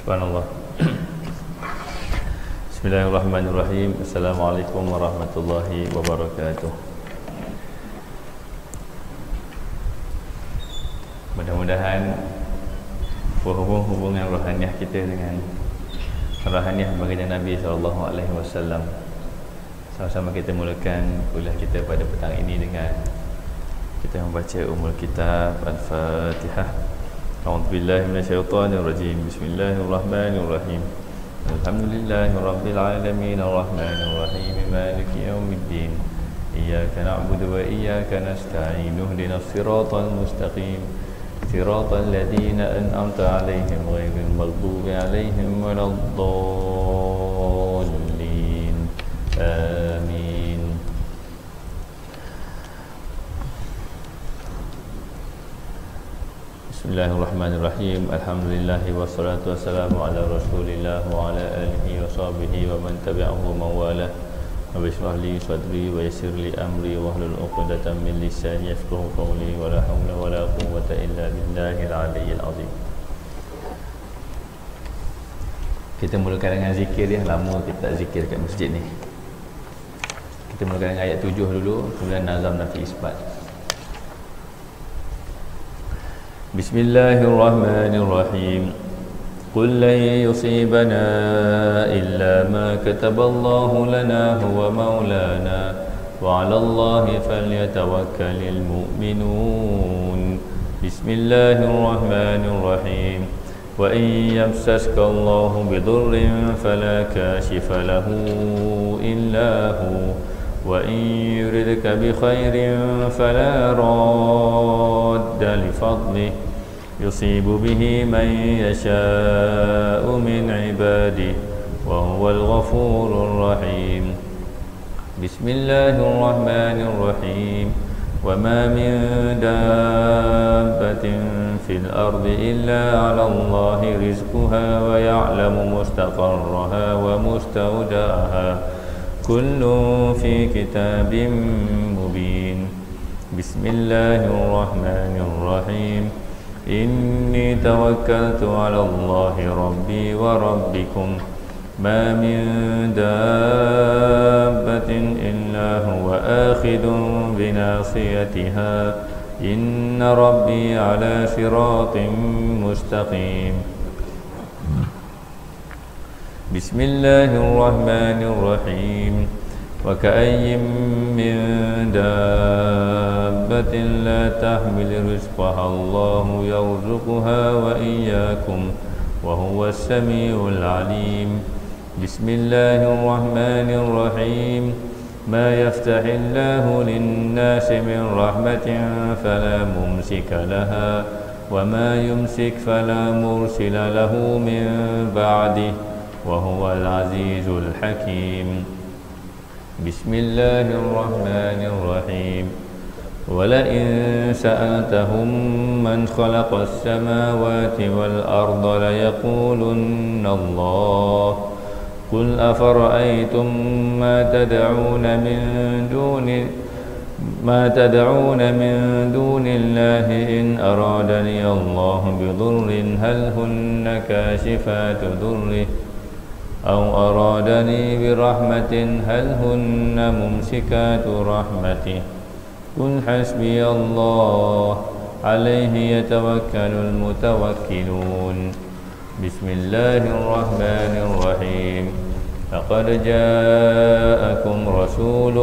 Subhanallah. Bismillahirrahmanirrahim. Assalamualaikum warahmatullahi wabarakatuh. Mudah-mudahan hubungan rohaniah kita dengan rohaniah baginda Nabi SAW. Sama-sama kita mulakan kuliah kita pada petang ini dengan kita membaca Ummul Kitab Al-Fatihah. A'udzubillahi minasyaitonirrajim. Bismillahirrahmanirrahim. Alhamdulillahirabbil alamin arrahmanir rahim maliki yaumiddin. Iyyaka na'budu wa iyyaka nasta'in. Ihdinas siratal mustaqim. Siratal ladzina an'amta 'alaihim ghairil maghdubi 'alaihim waladdallin. Amin. Bismillahirrahmanirrahim. Alhamdulillahi wassalatu wassalamu ala rasulillah wa ala alihi wa sahbihi wa man tabi'ahu mawalah. Rabbi shrah li sadri wa yassir li amri wahlul 'uqdatam min lisani yafqahu qawli wa la hawla wa la quwwata illa billahil aliyyil azim. Kita mulakan dengan zikir ya. Lama kita tak zikir kat masjid ni. Kita mulakan dengan ayat 7 dulu, kemudian nazam dan isbat. Bismillahirrahmanirrahim. Qul lan yusibana illa ma kataballahu lana huwa maulana wa 'ala Allahi falyatawakkalul mu'minun. Bismillahirrahmanirrahim. Wa in yamsaska Allahu bidurrin fala kashifa lahu illa hu wa in yuridka bi khairin fala radda li fadlihi yusibu bihi man yasha'u min ibadihi wa huwal ghafurur rahim. Bismillahirrahmanirrahim. Wa ma min dabbatin fil ardi illa 'ala Allahi rizquha wa ya'lamu mustaqarraha wa mustawda'aha kullun fi kitabim mubin. Bismillahirrahmanirrahim. Inni tawakkaltu 'ala Allahi rabbi wa rabbikum ma min dabbatin illa huwa akhidun binasiyatiha inna rabbi 'ala siratin mustaqim. Bismillahirrahmanirrahim. Wa ka'ayyin min dabbatin la tahmil rizqaha Allahu yarzuquha wa iyyakum wa huwas samiul alim. Bismillahirrahmanirrahim. Ma yaftahillahu lin-nasi min rahmatin fala mumsika laha wa ma yumsik fala mursila lahu min ba'dihi wa huwal azizul hakim. Bismillahirrahmanirrahim. Walain sa'altahum man khalaqas samawati wal arda layakulunna Allah. Qul afara'aytum ma tad'una min dunillahi in aradani Allah bidurrin hal hunna kashifatu durrihi أو أرادني برحمة هل هن ممسكات رحمته قل حسبي الله عليه يتوكل المتوكلون. بسم الله الرحمن الرحيم. لقد جاءكم رسول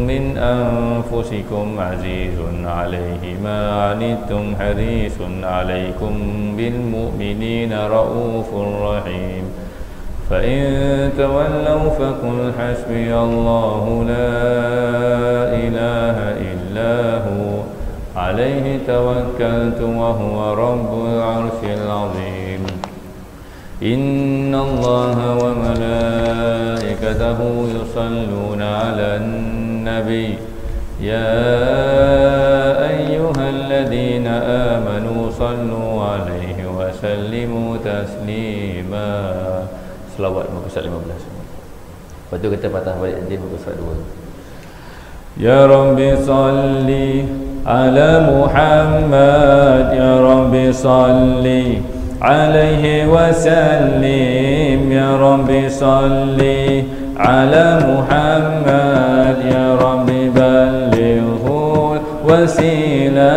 من أنفسكم عزيز عليه ما عنتم حريص عليكم بالمؤمنين رؤوف رحيم. فإن تولوا فقل حسبي الله لا إله إلا هو عليه توكلت وهو رب العرش العظيم. إن الله وملائكته يصلون على النبي يا أيها الذين آمنوا صلوا عليه وسلموا تسليما. Selawat muka surat 15. Lepas tu kita patah balik nanti muka surat 2. Ya Rabbi salli ala Muhammad. Ya Rabbi salli عليه وسلم يا رب صل على محمد يا رب بلغه الوسيلة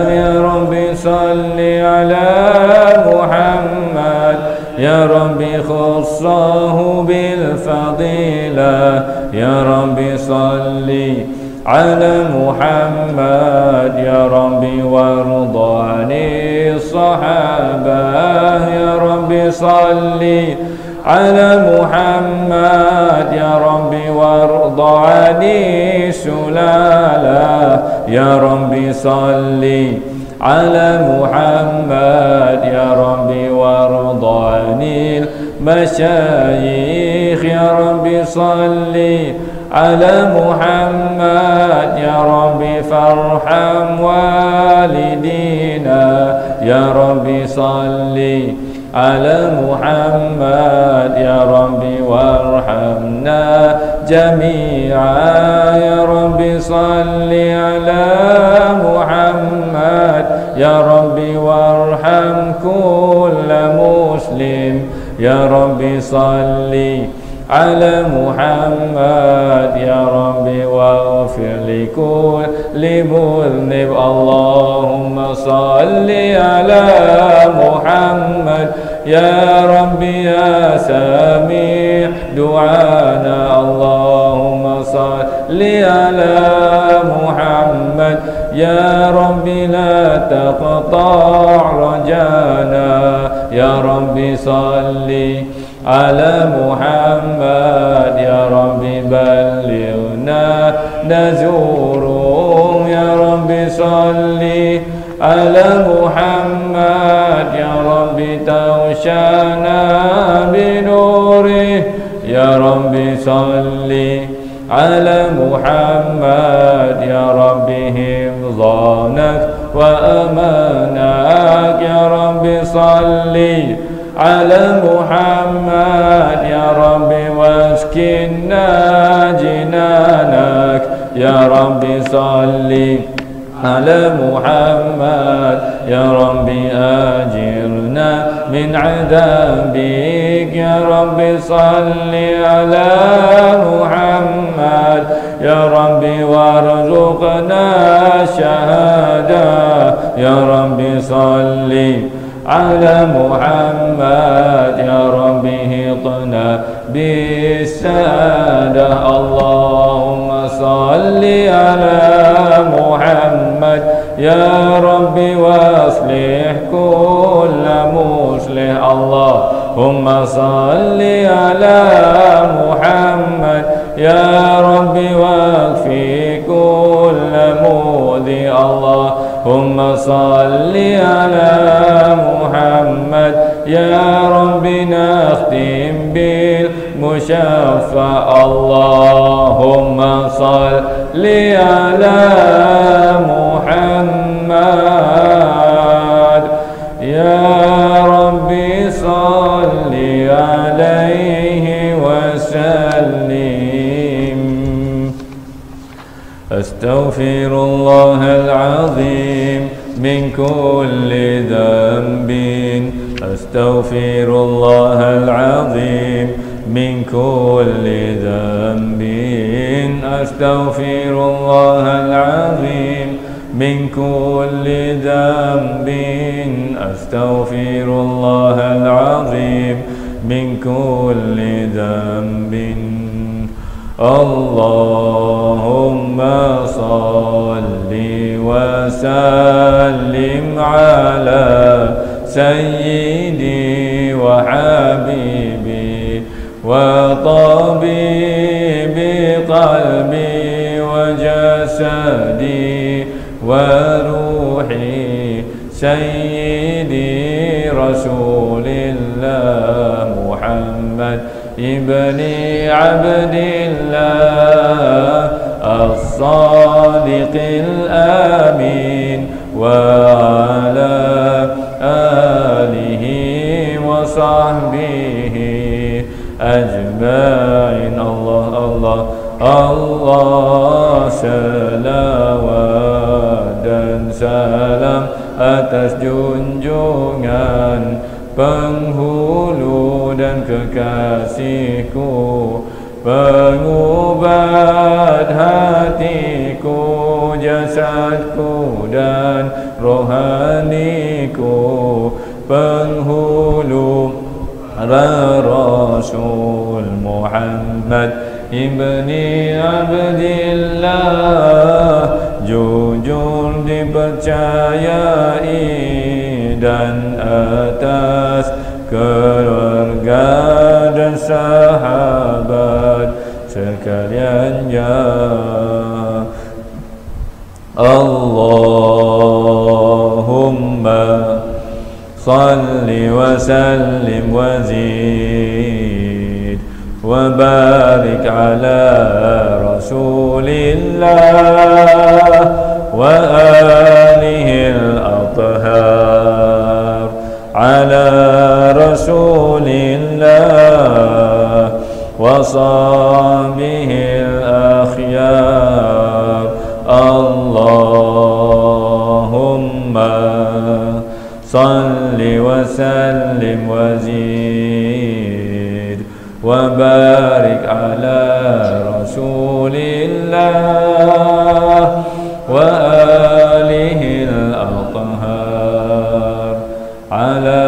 يا رب صل على محمد يا رب خصه بالفضيلة يا رب صل على محمد يا رب وارض عن الصحابة يا رب صل على محمد يا رب وارض عن السلالة يا رب صل على محمد يا رب وارض عن المشايخ يا رب صل على محمد يا رب فارحم والدينا يا رب صل على محمد يا رب وارحمنا جميعا يا رب صل على محمد يا رب وارحم كل مسلم يا رب صل على محمد يا رب واغفر لكل مذنب اللهم صل على محمد يا رب يا سميع دعانا اللهم صل على محمد يا رب لا تقطع رجانا يا رب صل على محمد يا رب بلغنا نزوره يا رب صل على محمد يا رب توشانا بنوره يا رب صل على محمد يا رب حفظانك وأمانك يا رب صل على محمد يا رب واسكننا جنانك يا رب صل على محمد يا رب أجرنا من عذابك يا رب صل على محمد يا رب وارزقنا شهادة يا رب صل على محمد يا رب هطنا بالسادة اللهم صل على محمد يا رب واصلح كل مصلح اللهم صل على محمد يا رب واكفي كل مؤذي اللهم صل على محمد يا رب نختم بالمشفع اللهم صل على محمد يا رب صل عليه وسلم أستغفر الله العظيم من كل ذنب أستغفر الله العظيم من كل ذنب أستغفر الله العظيم من كل ذنب أستغفر الله العظيم من كل ذنب اللهم صل وسلم على سيدي وحبيبي وطبيب قلبي وجسدي وروحي سيدي رسول الله محمد ابن عبد الله الصادق الأمين وعلى آله وصحبه أجمعين. الله الله Allah selawat dan salam atas junjungan penghulu dan kekasihku, pengubat hatiku, jasadku dan rohaniku, penghulu Rasul Muhammad ibni Abdillah, jujur dipercayai dan atas keluarga dan sahabat sekaliannya. Allahumma salli wa sallim wa zid wa barik ala rasulillah wa alihi al-athhar, ala rasulillah wa sahbihi al-akhyar. Allahumma salli wa sallim wa zid wa barik ala rasulillah wa alihi al-athhar, ala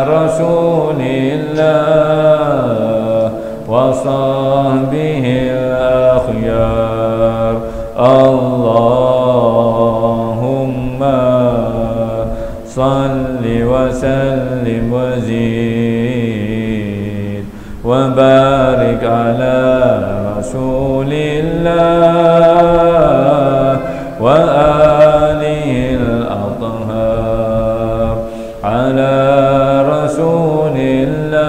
rasulillah wa sahbihi al-akhyar. Allahumma salli wa sallim wa zid wa barik ala rasulillah wa alihi al-athhar, ala rasulillah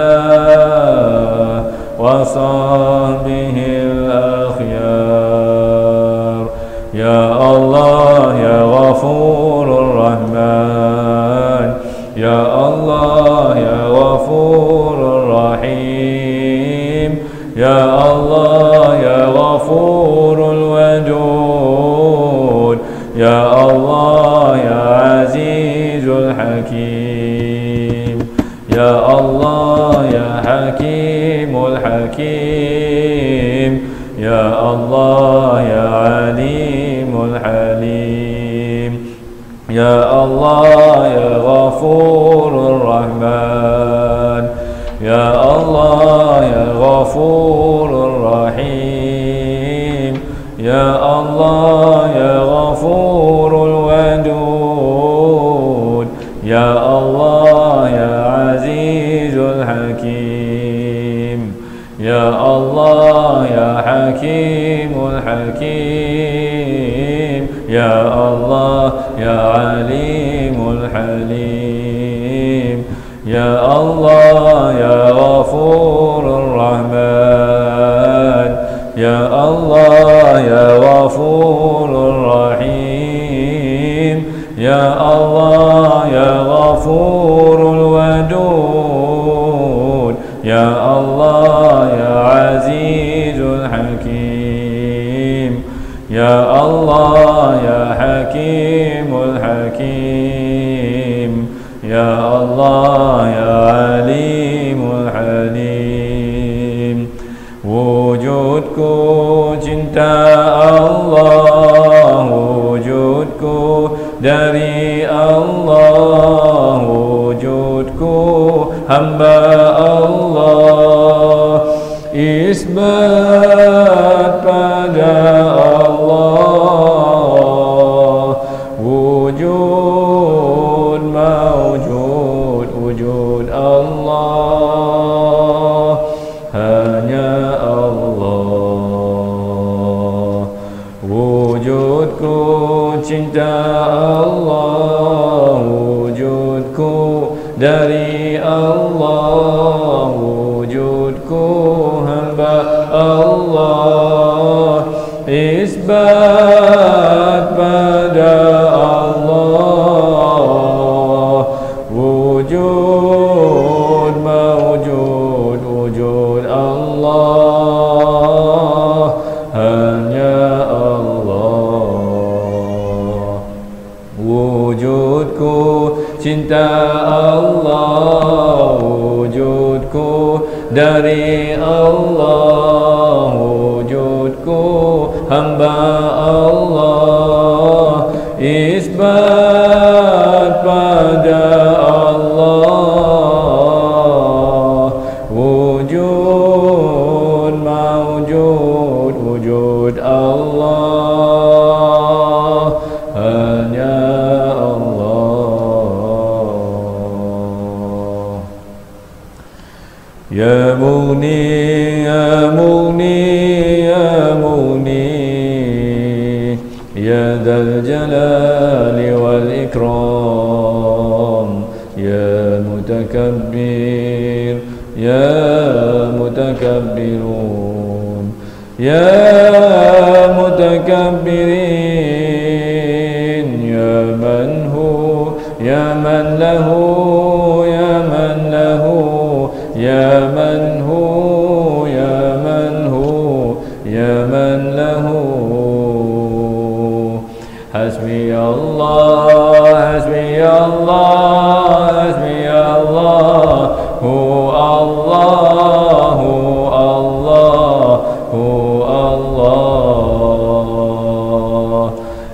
wa sahbihi al-akhyar. Ya Allah ya Ghafurur Rahman, ya Allah ya Ghafurur Rahim, ya Allah ya Ghafurul Wadud, ya Allah ya Azizul Hakim, ya Allah ya Hakimul Hakim, ya Allah ya Alimul Halim, ya Allah ya Ghafurur Rahman, ya Allah ya Ghafurur Rahim, ya Allah ya Ghafurul Wadud, ya Allah ya Azizul Hakim, ya Allah ya Hakimul Hakim, ya Allah ya Alimul Halim, ya Allah ya Ghafurur Rahman, ya Allah ya Ghafurur Rahim, ya Allah ya Ghafurul Wadud, ya Allah ya Azizul Hakim, ya Allah ya Hakimul Hakim, ya Allah ya Alimul Halim. Wujudku cinta Allah, wujudku dari Allah, wujudku hamba Allah, isbat pada Allah, wujud mawjud, wujud Allah, hanya Allah. Wujudku cinta Allah, wujudku dari Allah, wujudku hamba Allah, isbat pada Allah, wujud mawjud, wujud Allah, hanya Allah. Wujudku cinta Allah, wujudku dari Allah, wujudku hamba Allah, isbat pada Allah, wujud maujud, wujud Allah, hanya Allah. Ya Mughni, Ya Mughni, Ya Mughni, Ya Dzal Jalali wal Ikram, Ya Mutakabbir, Ya Mutakabbirun, Ya Mutakabbirin, Ya Man Hu, Ya Man Lahu, Ya Man Lahu, Ya Man Hu, Ya Man Hu, Ya Man Lahu. Hasbi Allah, Hasbi Allah, Hasbi Allah, Hu Allah, Hu Allah, Hu Allah.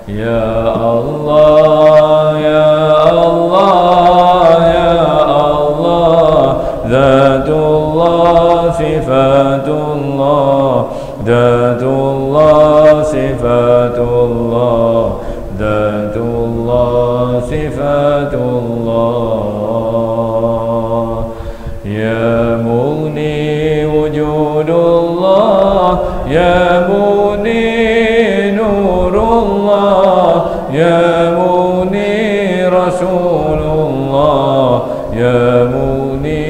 Ya Allah, Ya Allah, Ya Allah, Zatullah, Sifatullah, Zatullah, Sifatullah, Zatullah, Sifatullah. Ya Mughni wujudullah, Ya Mughni nurullah, Ya Mughni rasulullah, Ya Mughni,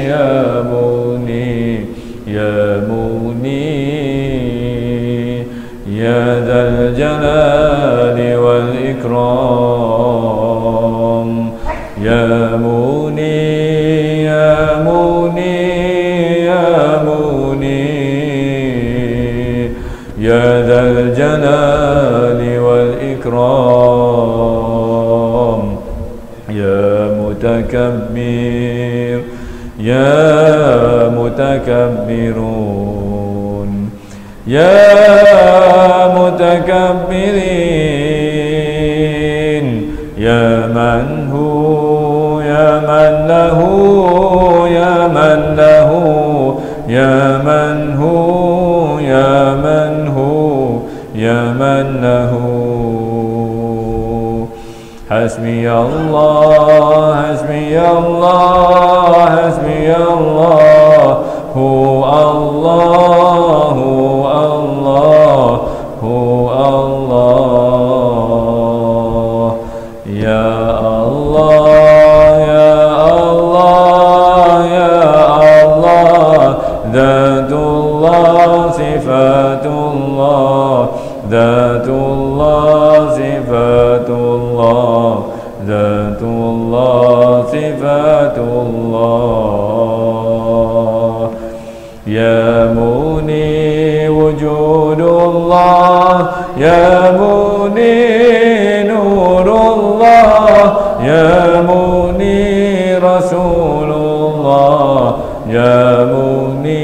Ya Mughni, Ya Mughni, Ya Dzal Jalali wal Ikram, Ya Mughni, Ya Mughni, Ya Mughni, Ya Dzal Jalali wal Ikram, Ya Mutakabbir, Ya Mutakabbirun, Ya Mutakabbirin, Ya Man Hu, Ya Man Lahu, Ya Man Lahu, Ya Man Hu, Ya Man Hu, Ya Man Lahu. Hasbi Allah, Hasbi Allah, Hasbi Allah, Hu Allah, Hu Allah, Hu Allah. Ya Allah, Ya Allah, Ya Allah, Dzatullah, Sifatullah, Dzatullah, Sifatullah, Dzatullah, Sifatullah. Ya Mughni wujudullah, Ya Mughni nurullah, Ya Mughni rasulullah, Ya Mughni,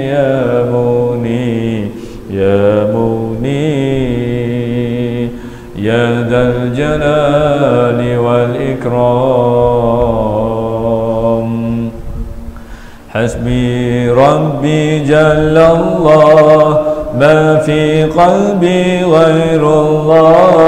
Ya Mughni, Ya Mughni, Ya Dzal Jalali wal Ikram. Hasbi Rabbi Jallallah, ma fi qalbi ghairullah,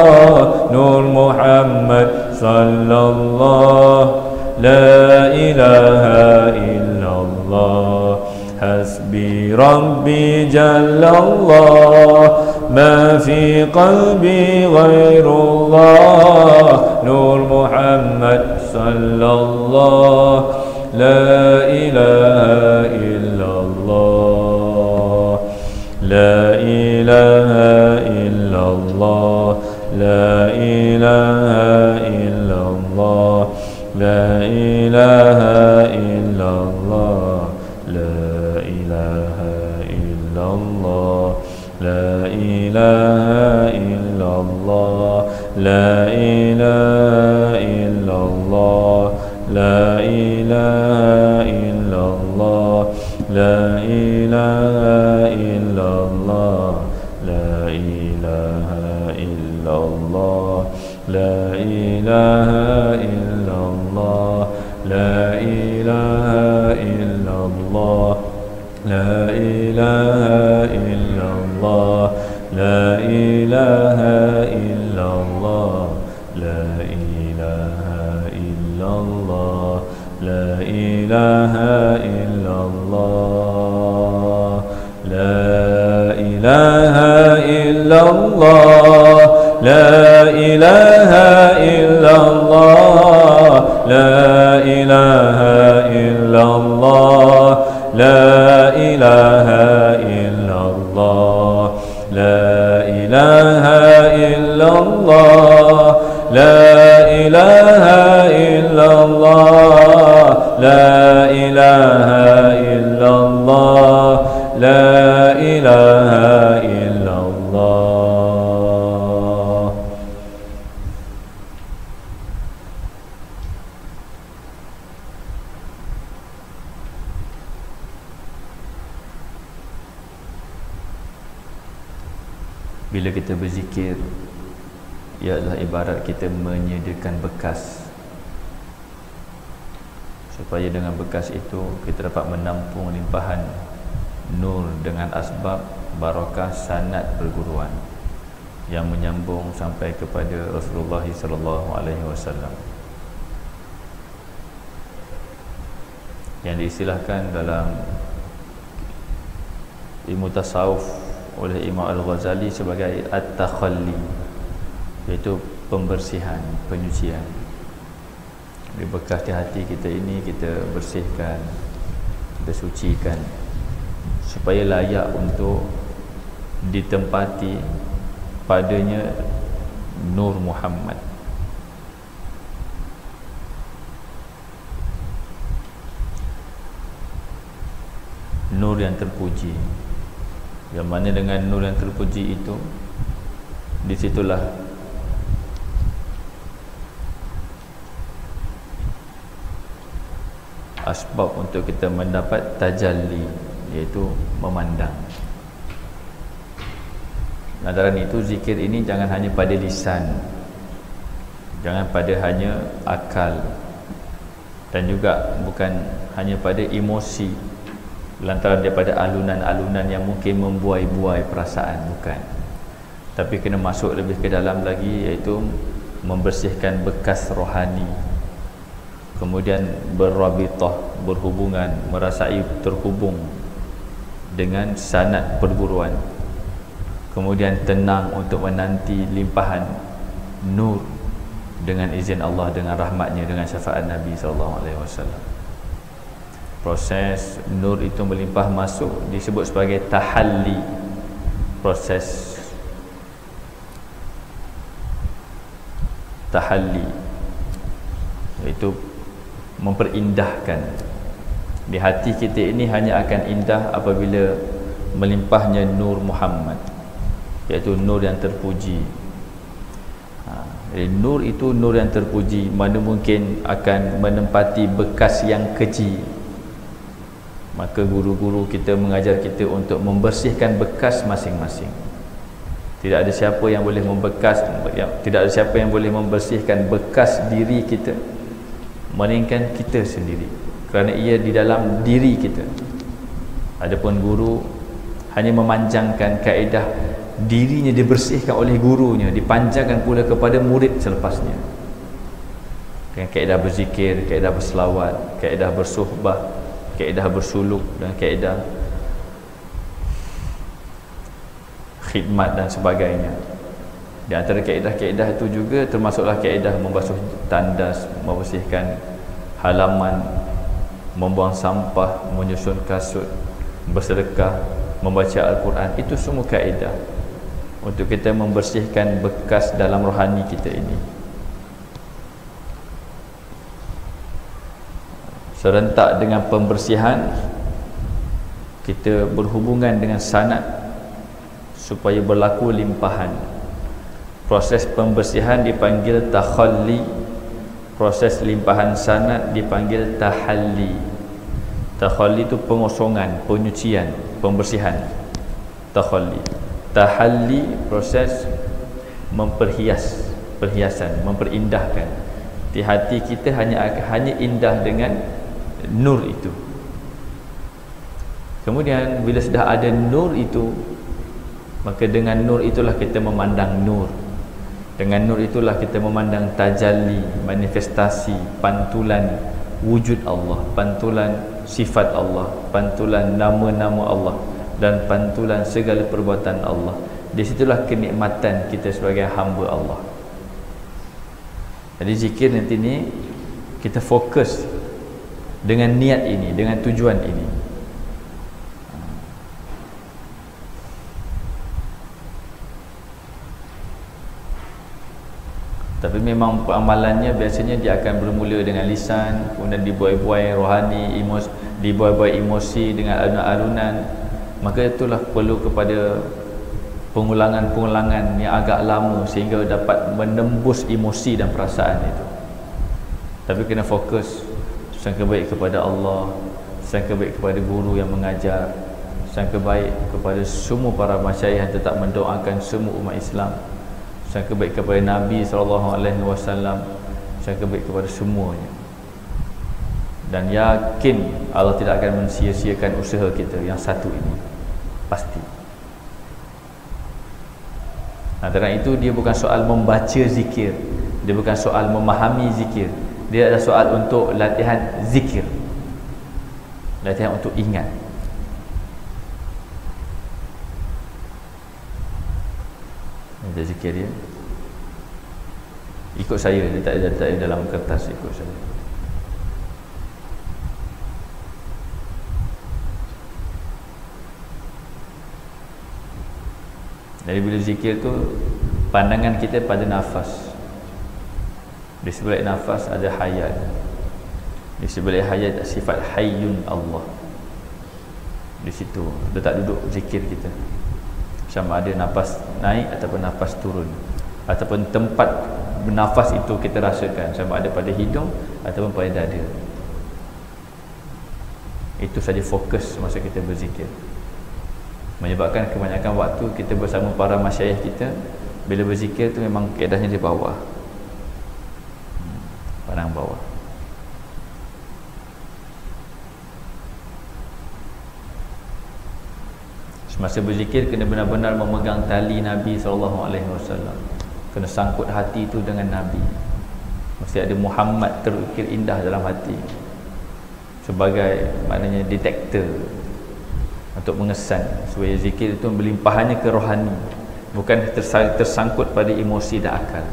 Nur Muhammad sallallahu, la ilaha illallah. Hasbi Rabbi Jallallah, ma fi qalbi ghairullah, Nur Muhammad sallallahu, la ilaha illallah, la ilaha illallah, la ilaha illallah, la ilaha illallah, la ilaha illallah, la ilaha illallah, la ilaha illallah. illallah, la ilaha illallah, la ilaha illallah, la ilaha illallah, la ilaha illallah, la ilaha illallah, la ilaha illallah, la ilaha illallah, la ilaha illallah, la ilaha illallah, la ilaha illallah, la ilaha illallah, la ilaha illallah, la ilaha illallah, la ilaha illallah. Bila kita berzikir, ialah ibarat kita menyediakan bekas, supaya dengan bekas itu kita dapat menampung limpahan nur dengan asbab barakah sanad perguruan yang menyambung sampai kepada Rasulullah sallallahu alaihi wasallam, yang diistilahkan dalam ilmu tasawuf oleh Imam Al-Ghazali sebagai at-takhalli, iaitu pembersihan, penyucian. Di bekas di hati kita ini kita bersihkan, kita sucikan supaya layak untuk ditempati padanya Nur Muhammad. Nur yang terpuji, yang mana dengan nur yang terpuji itu, disitulah asbab untuk kita mendapat tajalli, iaitu memandang. Antara itu, zikir ini jangan hanya pada lisan, jangan pada hanya akal, dan juga bukan hanya pada emosi, lantaran daripada alunan-alunan yang mungkin membuai-buai perasaan, bukan. Tapi kena masuk lebih ke dalam lagi, iaitu membersihkan bekas rohani, kemudian berrabitah, berhubungan, merasai terhubung dengan sanad perguruan, kemudian tenang untuk menanti limpahan nur dengan izin Allah, dengan rahmatnya, dengan syafaat Nabi SAW. Proses nur itu melimpah masuk disebut sebagai tahalli, proses tahalli, iaitu memperindahkan. Di hati kita ini hanya akan indah apabila melimpahnya Nur Muhammad, iaitu nur yang terpuji. Nur itu nur yang terpuji, mana mungkin akan menempati bekas yang keji. Maka guru-guru kita mengajar kita untuk membersihkan bekas masing-masing. Tidak ada siapa yang boleh tidak ada siapa yang boleh membersihkan bekas diri kita melainkan kita sendiri, kerana ia di dalam diri kita. Adapun guru hanya memanjangkan kaedah dirinya dibersihkan oleh gurunya, dipanjangkan pula kepada murid selepasnya, dengan kaedah berzikir, kaedah berselawat, kaedah bersuhbah, kaedah bersuluk, dan kaedah khidmat dan sebagainya. Di antara kaedah-kaedah itu juga termasuklah kaedah membasuh tandas, membersihkan halaman, membuang sampah, menyusun kasut, bersedekah, membaca Al-Quran. Itu semua kaedah untuk kita membersihkan bekas dalam rohani kita ini. Serentak dengan pembersihan, kita berhubungan dengan sanad supaya berlaku limpahan. Proses pembersihan dipanggil takhalli, proses limpahan sanad dipanggil tahalli. Takhalli itu pengosongan, penyucian, pembersihan. Takhalli. Tahalli, proses perhiasan, memperindahkan. Di hati kita hanya indah dengan nur itu. Kemudian bila sudah ada nur itu, maka dengan nur itulah kita memandang nur. Dengan nur itulah kita memandang tajalli, manifestasi, pantulan wujud Allah, pantulan sifat Allah, pantulan nama-nama Allah, dan pantulan segala perbuatan Allah. Di situlah kenikmatan kita sebagai hamba Allah. Jadi zikir nanti ni kita fokus dengan niat ini, dengan tujuan ini. Tapi memang amalannya biasanya dia akan bermula dengan lisan, kemudian dibuai-buai rohani, dibuai-buai emosi dengan alunan-alunan. Maka itulah perlu kepada pengulangan-pengulangan yang agak lama sehingga dapat menembus emosi dan perasaan itu. Tapi kena fokus, sangka baik kepada Allah, sangka baik kepada guru yang mengajar, sangka baik kepada semua para masyayikh yang tetap mendoakan semua umat Islam, sangka baik kepada Nabi SAW, sangka baik kepada semuanya. Dan yakin Allah tidak akan mensia-siakan usaha kita yang satu ini, pasti. Nah, kerana itu dia bukan soal membaca zikir, dia bukan soal memahami zikir, dia adalah soal untuk latihan zikir, latihan untuk ingat. Ada zikir dia, ikut saya, dia tak ada dalam kertas, ikut saya. Jadi bila zikir tu, pandangan kita pada nafas. Di sebelah nafas ada hayat, di sebelah hayat sifat hayyun Allah. Di situ letak duduk zikir kita, sama ada nafas naik ataupun nafas turun, ataupun tempat bernafas itu kita rasakan, sama ada pada hidung ataupun pada dada. Itu saja fokus masa kita berzikir. Menyebabkan kebanyakan waktu kita bersama para masyayikh kita, bila berzikir tu memang keadaannya di bawah, pandang bawah. Semasa berzikir kena benar-benar memegang tali Nabi SAW, kena sangkut hati itu dengan Nabi. Mesti ada Muhammad terukir indah dalam hati, sebagai maknanya detektor untuk mengesan, supaya zikir itu melimpahannya ke rohani, bukan tersangkut pada emosi dan akal.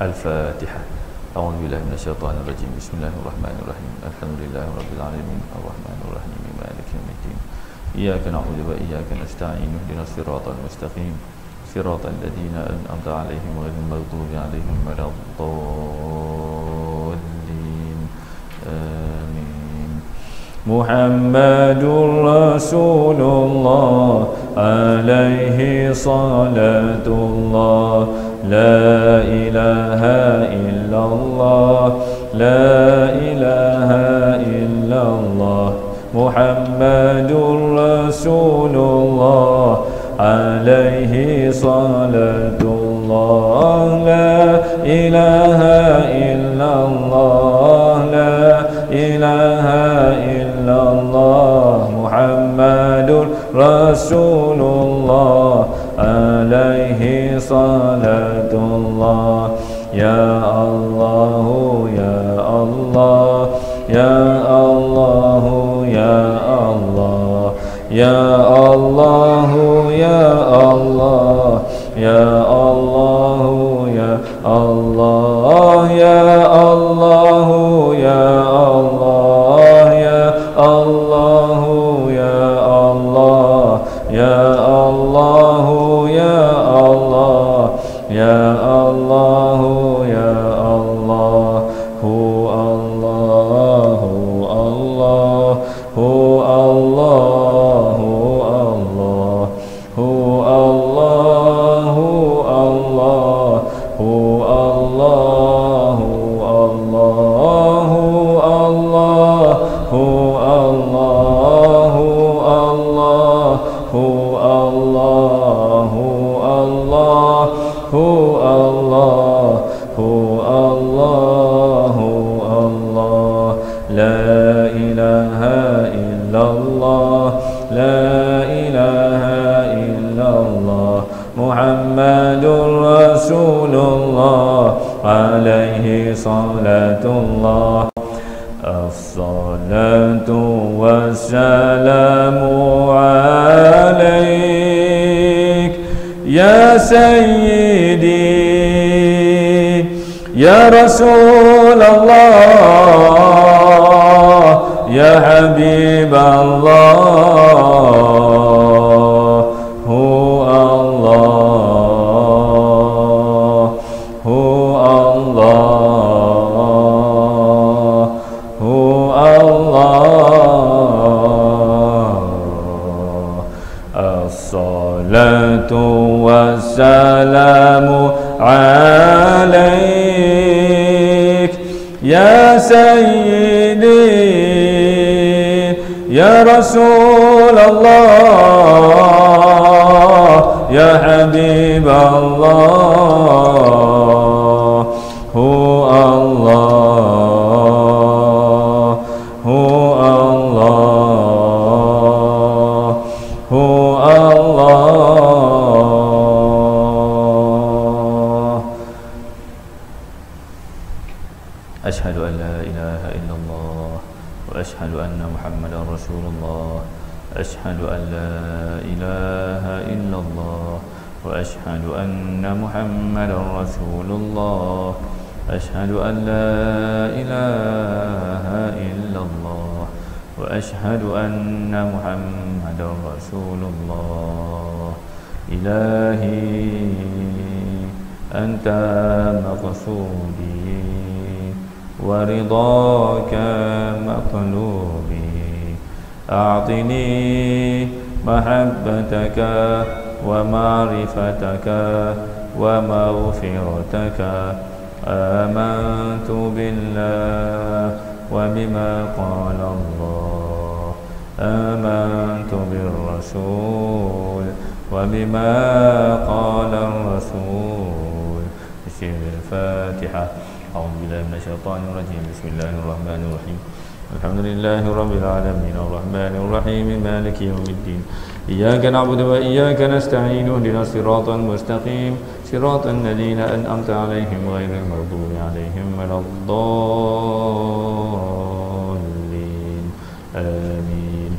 Al-Fatihah. A'udzu billahi minasyaitonir rajim. Bismillahirrahmanirrahim. Alhamdulillahirabbil alamin. Arrahmanirrahim. Maliki yaumiddin. Iyyaka na'budu wa iyyaka nasta'in. Ihdinas siratal mustaqim. صراط الذين أنعمت عليهم غير المغضوب عليهم ولا الضالين آمين. محمد رسول الله عليه صلاة الله لا إله إلا الله لا إله إلا الله محمد رسول الله عليه صلاة الله لا إله إلا الله لا إله إلا الله محمد رسول الله عليه صلاة الله يا الله يا الله يا الله يا الله يا الله يا الله يا الله يا الله يا الله يا الله يا الله يا الله يا الله يا الله يا الله يا الله هو الله هو الله هو الله Muhammadur Rasulullah alaihi salatullah. As-salatu wassalamu alaik ya sayyidi ya Rasulullah ya Habiballah. Wassalamu alaik ya sayyidi ya Rasulullah ya Habiballah. Hu Allah, Hu Allah, Hu Allah. Ashhadu an la ilaha illallah wa ashhadu anna Muhammadan Rasulullah. Ashhadu an la ilaha illallah wa ashhadu anna Muhammadan Rasulullah. Ashhadu an la ilaha illallah wa ashhadu anna Muhammadan Rasulullah. Ilahi anta maqsudi ورضاك مطلوبي أعطني محبتك ومعرفتك ومغفرتك. آمنت بالله وبما قال الله. آمنت بالرسول وبما قال الرسول. بسم الفاتحة. أعوذ بالله من الشيطان الرجيم. بسم الله الرحمن الرحيم. الحمد لله رب العالمين الرحمن الرحيم مالك يوم الدين. إياك نعبد وإياك نستعين اهدنا الصراط المستقيم صراط الذين أنعمت عليهم غير المغضوب عليهم ولا الضالين. آمين.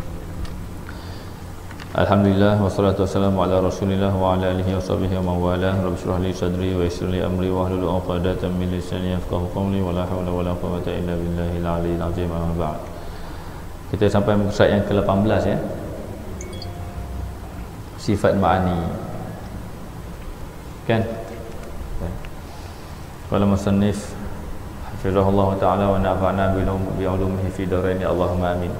Alhamdulillah wassalatu wassalamu ala Rasulillah wa ala alihi washabihi wa mawalah. Rabbi shrah li sadri wa yassir li amri wa hlul 'uqdatam min lisani yafqahu qawli wa la haula wa la quwwata illa billahil aliyyil azim. Amma ba'd. Kita sampai muka surat yang ke-18 ya. Sifat ma'ani. Kan? Qala musannif hafizahullah taala wa nafa'na bi ulumihi fi darain Allahumma amin.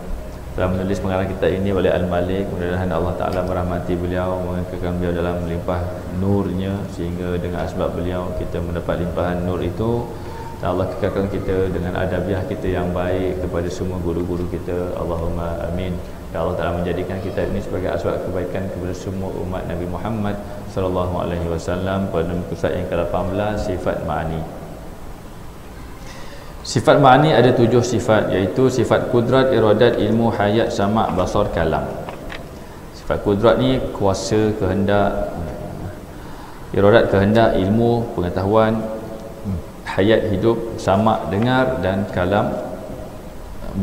Telah menulis pengarang kita ini oleh Al-Malik. Mudah-mudahan Allah Ta'ala merahmati beliau, mengekalkan beliau dalam melimpah nurnya, sehingga dengan asbab beliau kita mendapat limpahan nur itu. Dan Allah kekalkan kita dengan adabiah kita yang baik kepada semua guru-guru kita. Allahumma amin. Dan Allah Ta'ala menjadikan kita ini sebagai asbab kebaikan kepada semua umat Nabi Muhammad sallallahu alaihi wasallam. Pada muka surat yang ke-18, sifat ma'ani. Sifat ma'ani ada 7 sifat, iaitu sifat kudrat, iradat, ilmu, hayat, sama', basar, kalam. Sifat kudrat ni kuasa, kehendak, iradat, kehendak, ilmu, pengetahuan, hayat, hidup, sama', dengar, dan kalam,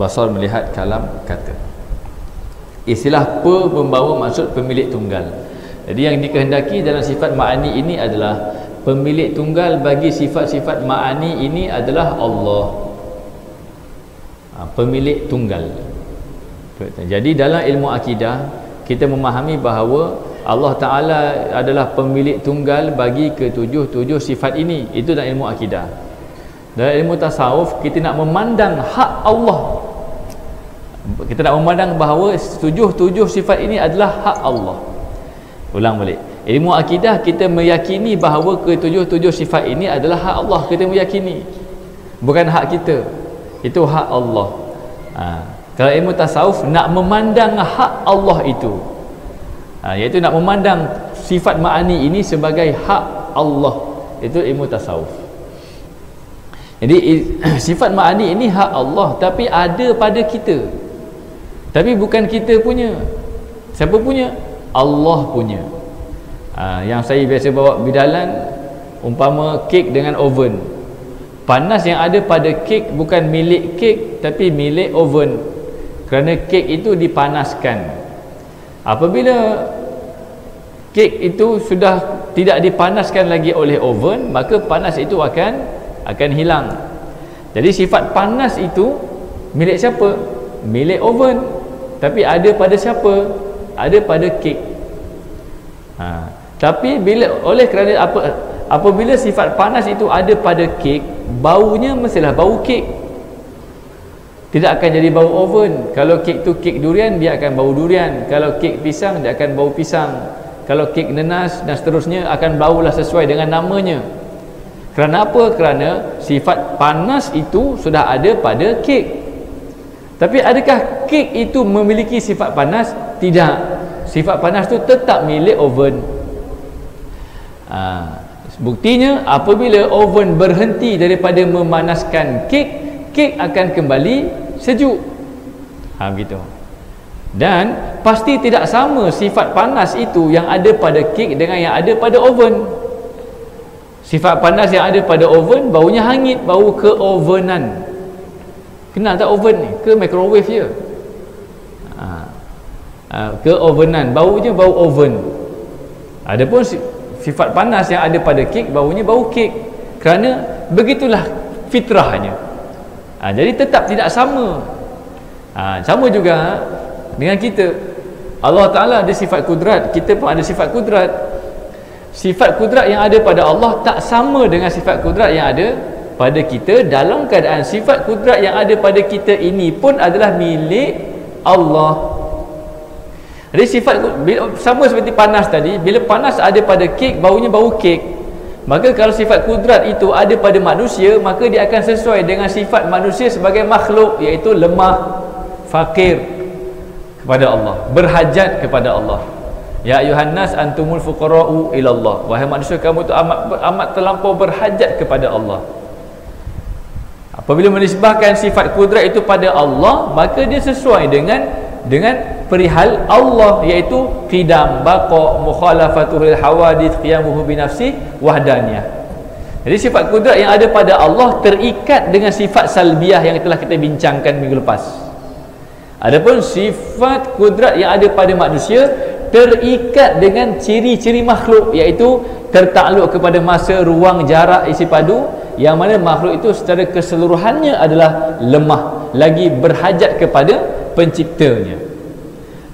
basar, melihat, kalam, kata. Istilah pe membawa maksud pemilik tunggal. Jadi yang dikehendaki dalam sifat ma'ani ini adalah pemilik tunggal bagi sifat-sifat ma'ani ini adalah Allah. Pemilik tunggal. Jadi dalam ilmu akidah kita memahami bahawa Allah Ta'ala adalah pemilik tunggal bagi ketujuh sifat ini. Itu dalam ilmu akidah. Dalam ilmu tasawuf kita nak memandang hak Allah. Kita nak memandang bahawa tujuh sifat ini adalah hak Allah. Ulang balik. Ilmu akidah kita meyakini bahawa ketujuh sifat ini adalah hak Allah. Kita meyakini, bukan hak kita, itu hak Allah. Kalau ilmu tasawuf nak memandang hak Allah itu, iaitu nak memandang sifat ma'ani ini sebagai hak Allah, itu ilmu tasawuf. Jadi sifat ma'ani ini hak Allah, tapi ada pada kita, tapi bukan kita punya. Siapa punya? Allah punya. Yang saya biasa bawa bidalan, umpama kek dengan oven. Panas yang ada pada kek bukan milik kek, tapi milik oven, kerana kek itu dipanaskan. Apabila kek itu sudah tidak dipanaskan lagi oleh oven, maka panas itu akan hilang. Jadi sifat panas itu milik siapa? Milik oven, tapi ada pada siapa? Ada pada kek. Tapi kerana apabila sifat panas itu ada pada kek, baunya mestilah bau kek, tidak akan jadi bau oven. Kalau kek tu kek durian, dia akan bau durian. Kalau kek pisang, dia akan bau pisang. Kalau kek nenas dan seterusnya akan baulah sesuai dengan namanya. Kerana apa? Kerana sifat panas itu sudah ada pada kek. Tapi adakah kek itu memiliki sifat panas? Tidak. Sifat panas itu tetap milik oven. Buktinya apabila oven berhenti daripada memanaskan kek, kek akan kembali sejuk. Begitu. Dan pasti tidak sama sifat panas itu yang ada pada kek dengan yang ada pada oven. Sifat panas yang ada pada oven baunya hangit, bau keovenan. Kenal tak oven ni? Ke microwave je? Keovenan, baunya bau oven. Adapun sifat panas yang ada pada kek, baunya bau kek. Kerana begitulah fitrahnya. Jadi tetap tidak sama. Sama juga dengan kita. Allah Ta'ala ada sifat kudrat, kita pun ada sifat kudrat. Sifat kudrat yang ada pada Allah tak sama dengan sifat kudrat yang ada pada kita, dalam keadaan sifat kudrat yang ada pada kita ini pun adalah milik Allah. Jadi sifat sama seperti panas tadi, bila panas ada pada kek, baunya bau kek. Maka kalau sifat kudrat itu ada pada manusia, maka dia akan sesuai dengan sifat manusia sebagai makhluk, iaitu lemah, fakir kepada Allah, berhajat kepada Allah. Ya ayuhan nas antumul fuqara'u ilallah. Wahai manusia, kamu tu amat terlampau berhajat kepada Allah. Apabila menisbahkan sifat kudrat itu pada Allah, maka dia sesuai dengan perihal Allah, iaitu qidam, baqa, mukhalafatuhul hawadith, qiyamuhu binafsi, wahdaniyah. Jadi sifat kudrat yang ada pada Allah terikat dengan sifat salbiah yang telah kita bincangkan minggu lepas. Adapun sifat kudrat yang ada pada manusia terikat dengan ciri-ciri makhluk, iaitu tertakluk kepada masa, ruang, jarak, isi padu, yang mana makhluk itu secara keseluruhannya adalah lemah, lagi berhajat kepada penciptanya.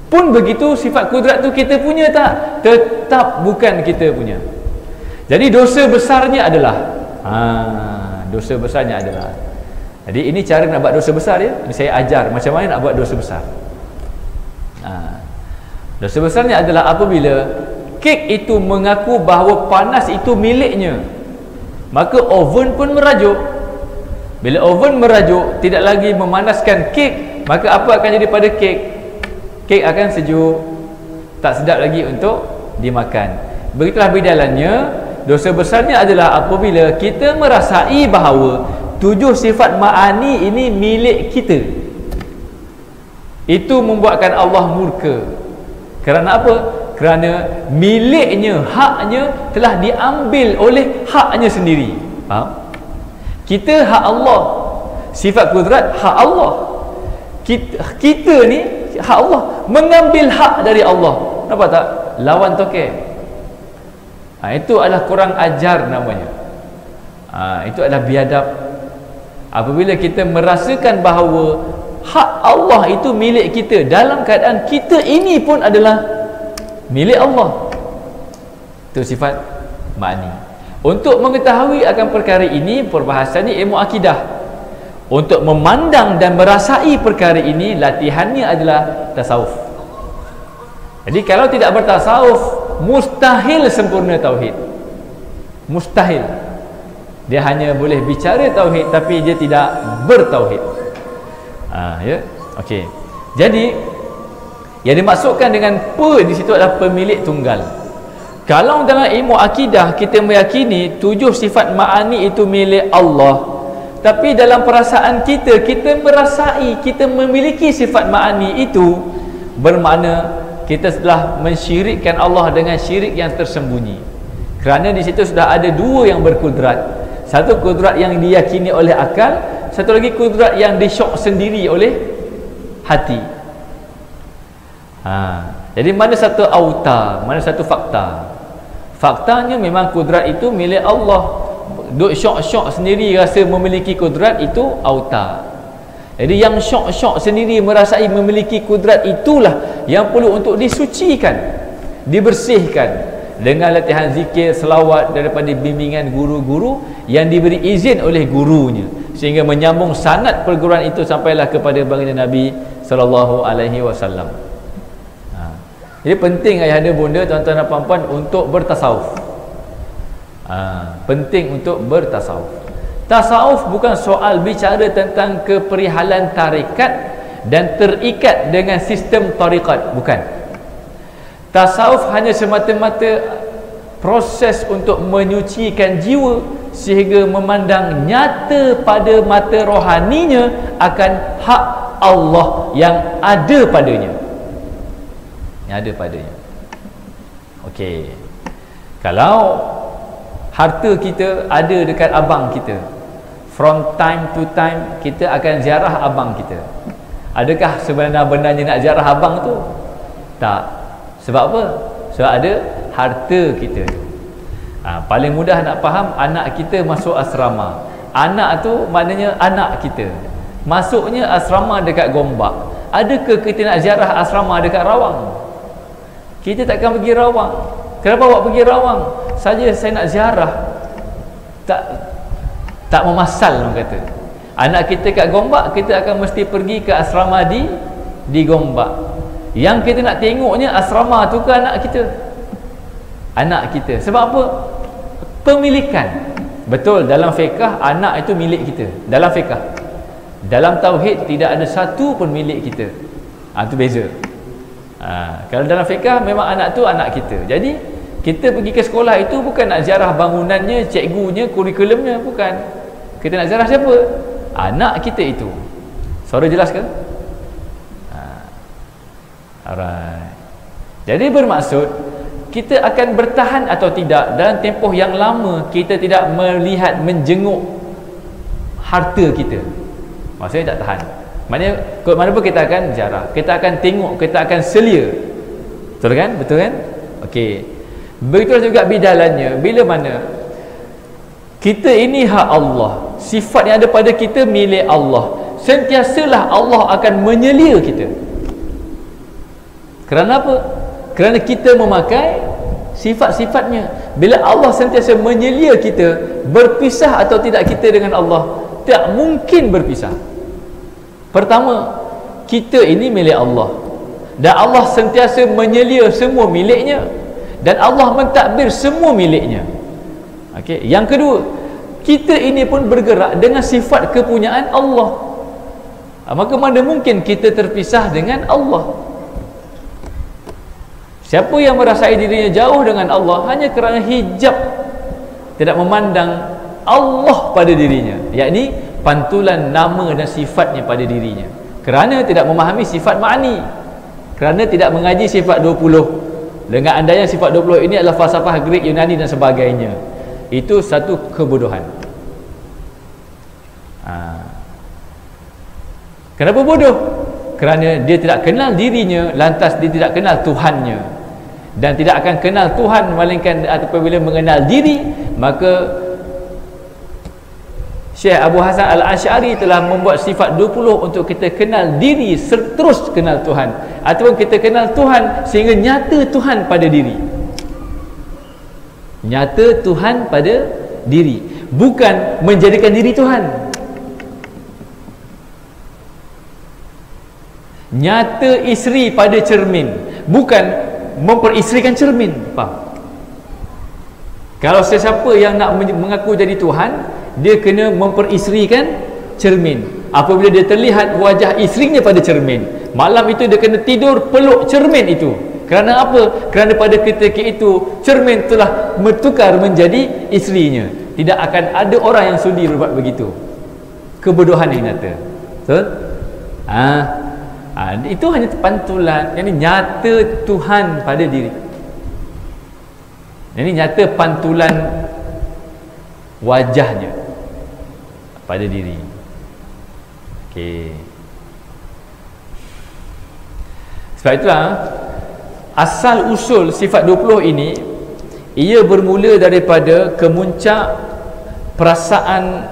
Pun begitu, sifat kudrat tu kita punya tak? Tetap bukan kita punya. Jadi dosa besarnya adalah jadi ini cara nak buat dosa besar, ya. Ini saya ajar macam mana nak buat dosa besar. Dosa besarnya adalah apabila kek itu mengaku bahawa panas itu miliknya, maka oven pun merajuk. Bila oven merajuk, tidak lagi memanaskan kek, maka apa akan jadi pada kek? Kek akan sejuk, tak sedap lagi untuk dimakan. Begitulah bidalannya. Dosa besarnya adalah apabila kita merasai bahawa 7 sifat ma'ani ini milik kita. Itu membuatkan Allah murka. Kerana apa? Kerana miliknya, haknya telah diambil oleh haknya sendiri. Faham? Kita hak Allah, sifat kudrat hak Allah. Kita ni hak Allah, mengambil hak dari Allah. Nampak tak? Lawan tokek. Itu adalah kurang ajar namanya. Itu adalah biadab. Apabila kita merasakan bahawa hak Allah itu milik kita, dalam keadaan kita ini pun adalah milik Allah, itu sifat ma'ani. Untuk mengetahui akan perkara ini, perbahasannya ilmu akidah. Untuk memandang dan merasai perkara ini, latihannya adalah tasawuf. Jadi kalau tidak bertasawuf, mustahil sempurna tauhid. Mustahil. Dia hanya boleh bicara tauhid, tapi dia tidak bertauhid. Ya, okey. Jadi yang dimaksudkan dengan di situ adalah pemilik tunggal. Kalau dalam ilmu akidah kita meyakini 7 sifat ma'ani itu milik Allah, tapi dalam perasaan kita, kita merasai kita memiliki sifat ma'ani itu, bermakna kita telah mensyirikkan Allah dengan syirik yang tersembunyi. Kerana di situ sudah ada 2 yang berkudrat. Satu kudrat yang diyakini oleh akal, satu lagi kudrat yang disyok sendiri oleh hati. Jadi mana satu auta, mana satu fakta? Faktanya memang kudrat itu milik Allah. Duk syok-syok sendiri rasa memiliki kudrat itu auta. Jadi yang syok-syok sendiri merasai memiliki kudrat itulah yang perlu untuk disucikan, dibersihkan dengan latihan zikir, selawat daripada bimbingan guru-guru yang diberi izin oleh gurunya, sehingga menyambung sanad perguruan itu sampailah kepada baginda Nabi sallallahu alaihi wasallam. Jadi penting ayahanda bunda, tuan-tuan dan puan-puan, untuk bertasawuf. Penting untuk bertasawuf. Tasawuf bukan soal bicara tentang keperihalan tarikat dan terikat dengan sistem tarikat, bukan. Tasawuf hanya semata-mata proses untuk menyucikan jiwa sehingga memandang nyata pada mata rohaninya akan hak Allah yang ada padanya. Yang ada padanya. Okey. Kalau harta kita ada dekat abang kita, from time to time kita akan ziarah abang kita. Adakah sebenarnya nak ziarah abang tu? Tak. Sebab apa? Sebab ada harta kita tu. Paling mudah nak faham, anak kita masuk asrama. Anak tu maknanya anak kita. Masuknya asrama dekat Gombak. Adakah kita nak ziarah asrama dekat Rawang? Kita takkan pergi Rawang. Kenapa awak pergi Rawang? Saja saya nak ziarah. Tak memasal orang kata. Anak kita kat Gombak, kita akan mesti pergi ke asrama di Gombak. Yang kita nak tengoknya asrama tu ke anak kita? Anak kita. Sebab apa? Pemilikan. Betul, dalam fiqh anak itu milik kita. Dalam fiqh. Dalam tauhid tidak ada satu pun milik kita. Itu beza. Kalau dalam fiqh memang anak tu anak kita. Jadi kita pergi ke sekolah itu bukan nak ziarah bangunannya, cikgunya, kurikulumnya, bukan. Kita nak ziarah siapa? Anak kita itu. Suara jelas ke? Alright. Jadi bermaksud kita akan bertahan atau tidak dalam tempoh yang lama kita tidak melihat, menjenguk harta kita. Maksudnya tak tahan. Maknanya ke mana pun kita akan ziarah, kita akan tengok, kita akan selia. Betul kan? Betul kan? Okey. Begitulah juga bidalannya. Bila mana kita ini hak Allah, sifat yang ada pada kita milik Allah, sentiasalah Allah akan menyelia kita. Kerana apa? Kerana kita memakai sifat-sifatnya. Bila Allah sentiasa menyelia kita, berpisah atau tidak kita dengan Allah? Tak mungkin berpisah. Pertama, kita ini milik Allah, dan Allah sentiasa menyelia semua miliknya, dan Allah mentadbir semua miliknya. Okey. Yang kedua, kita ini pun bergerak dengan sifat kepunyaan Allah. Maka mana mungkin kita terpisah dengan Allah? Siapa yang merasai dirinya jauh dengan Allah hanya kerana hijab, tidak memandang Allah pada dirinya, yakni pantulan nama dan sifatnya pada dirinya, kerana tidak memahami sifat ma'ani, kerana tidak mengaji sifat 20. Dengan andainya sifat 20 ini adalah falsafah Greek, Yunani dan sebagainya, itu satu kebodohan. Kenapa bodoh? Kerana dia tidak kenal dirinya, lantas dia tidak kenal Tuhannya, dan tidak akan kenal Tuhan melainkan apabila mengenal diri. Maka Syekh Abu Hasan Al-Asy'ari telah membuat sifat 20 untuk kita kenal diri, terus kenal Tuhan, ataupun kita kenal Tuhan sehingga nyata Tuhan pada diri. Nyata Tuhan pada diri, bukan menjadikan diri Tuhan. Nyata isteri pada cermin, bukan memperisterikan cermin. Faham? Kalau sesiapa yang nak mengaku jadi Tuhan, dia kena memperisterikan cermin. apabila dia terlihat wajah isterinya pada cermin, malam itu dia kena tidur peluk cermin itu. Kerana apa? Kerana pada ketika itu cermin telah bertukar menjadi isterinya. Tidak akan ada orang yang sudi berbuat begitu. Kebodohan yang nyata. Betul? Itu hanya pantulan. Yang ini nyata Tuhan pada diri. Ini nyata pantulan wajahnya pada diri. Okey. Sebab itulah asal usul sifat 20 ini, ia bermula daripada kemuncak perasaan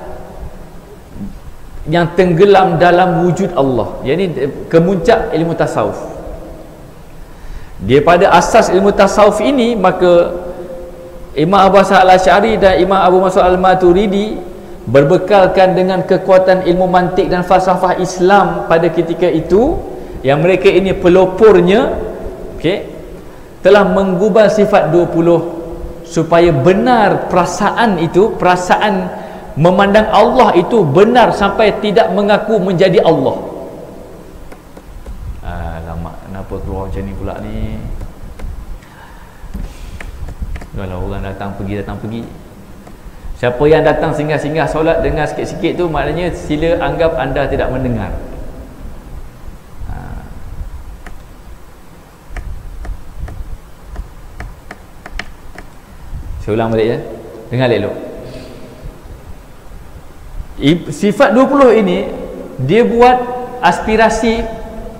yang tenggelam dalam wujud Allah. Yang ini kemuncak ilmu tasawuf. Dia pada asas ilmu tasawuf ini, maka Imam Abu Hasan al-Asy'ari dan Imam Abu Mansur al-Maturidi berbekalkan dengan kekuatan ilmu mantik dan falsafah Islam pada ketika itu, yang mereka ini pelopornya, telah menggubal sifat 20 supaya benar perasaan itu, perasaan memandang Allah itu benar sampai tidak mengaku menjadi Allah. Lama kenapa keluar macam ni pula ni? Kalau orang datang pergi, siapa yang datang singgah-singgah solat dengar sikit-sikit tu, maknanya sila anggap anda tidak mendengar. Saya ulang balik ya. Dengar elok. Sifat 20 ini dia buat aspirasi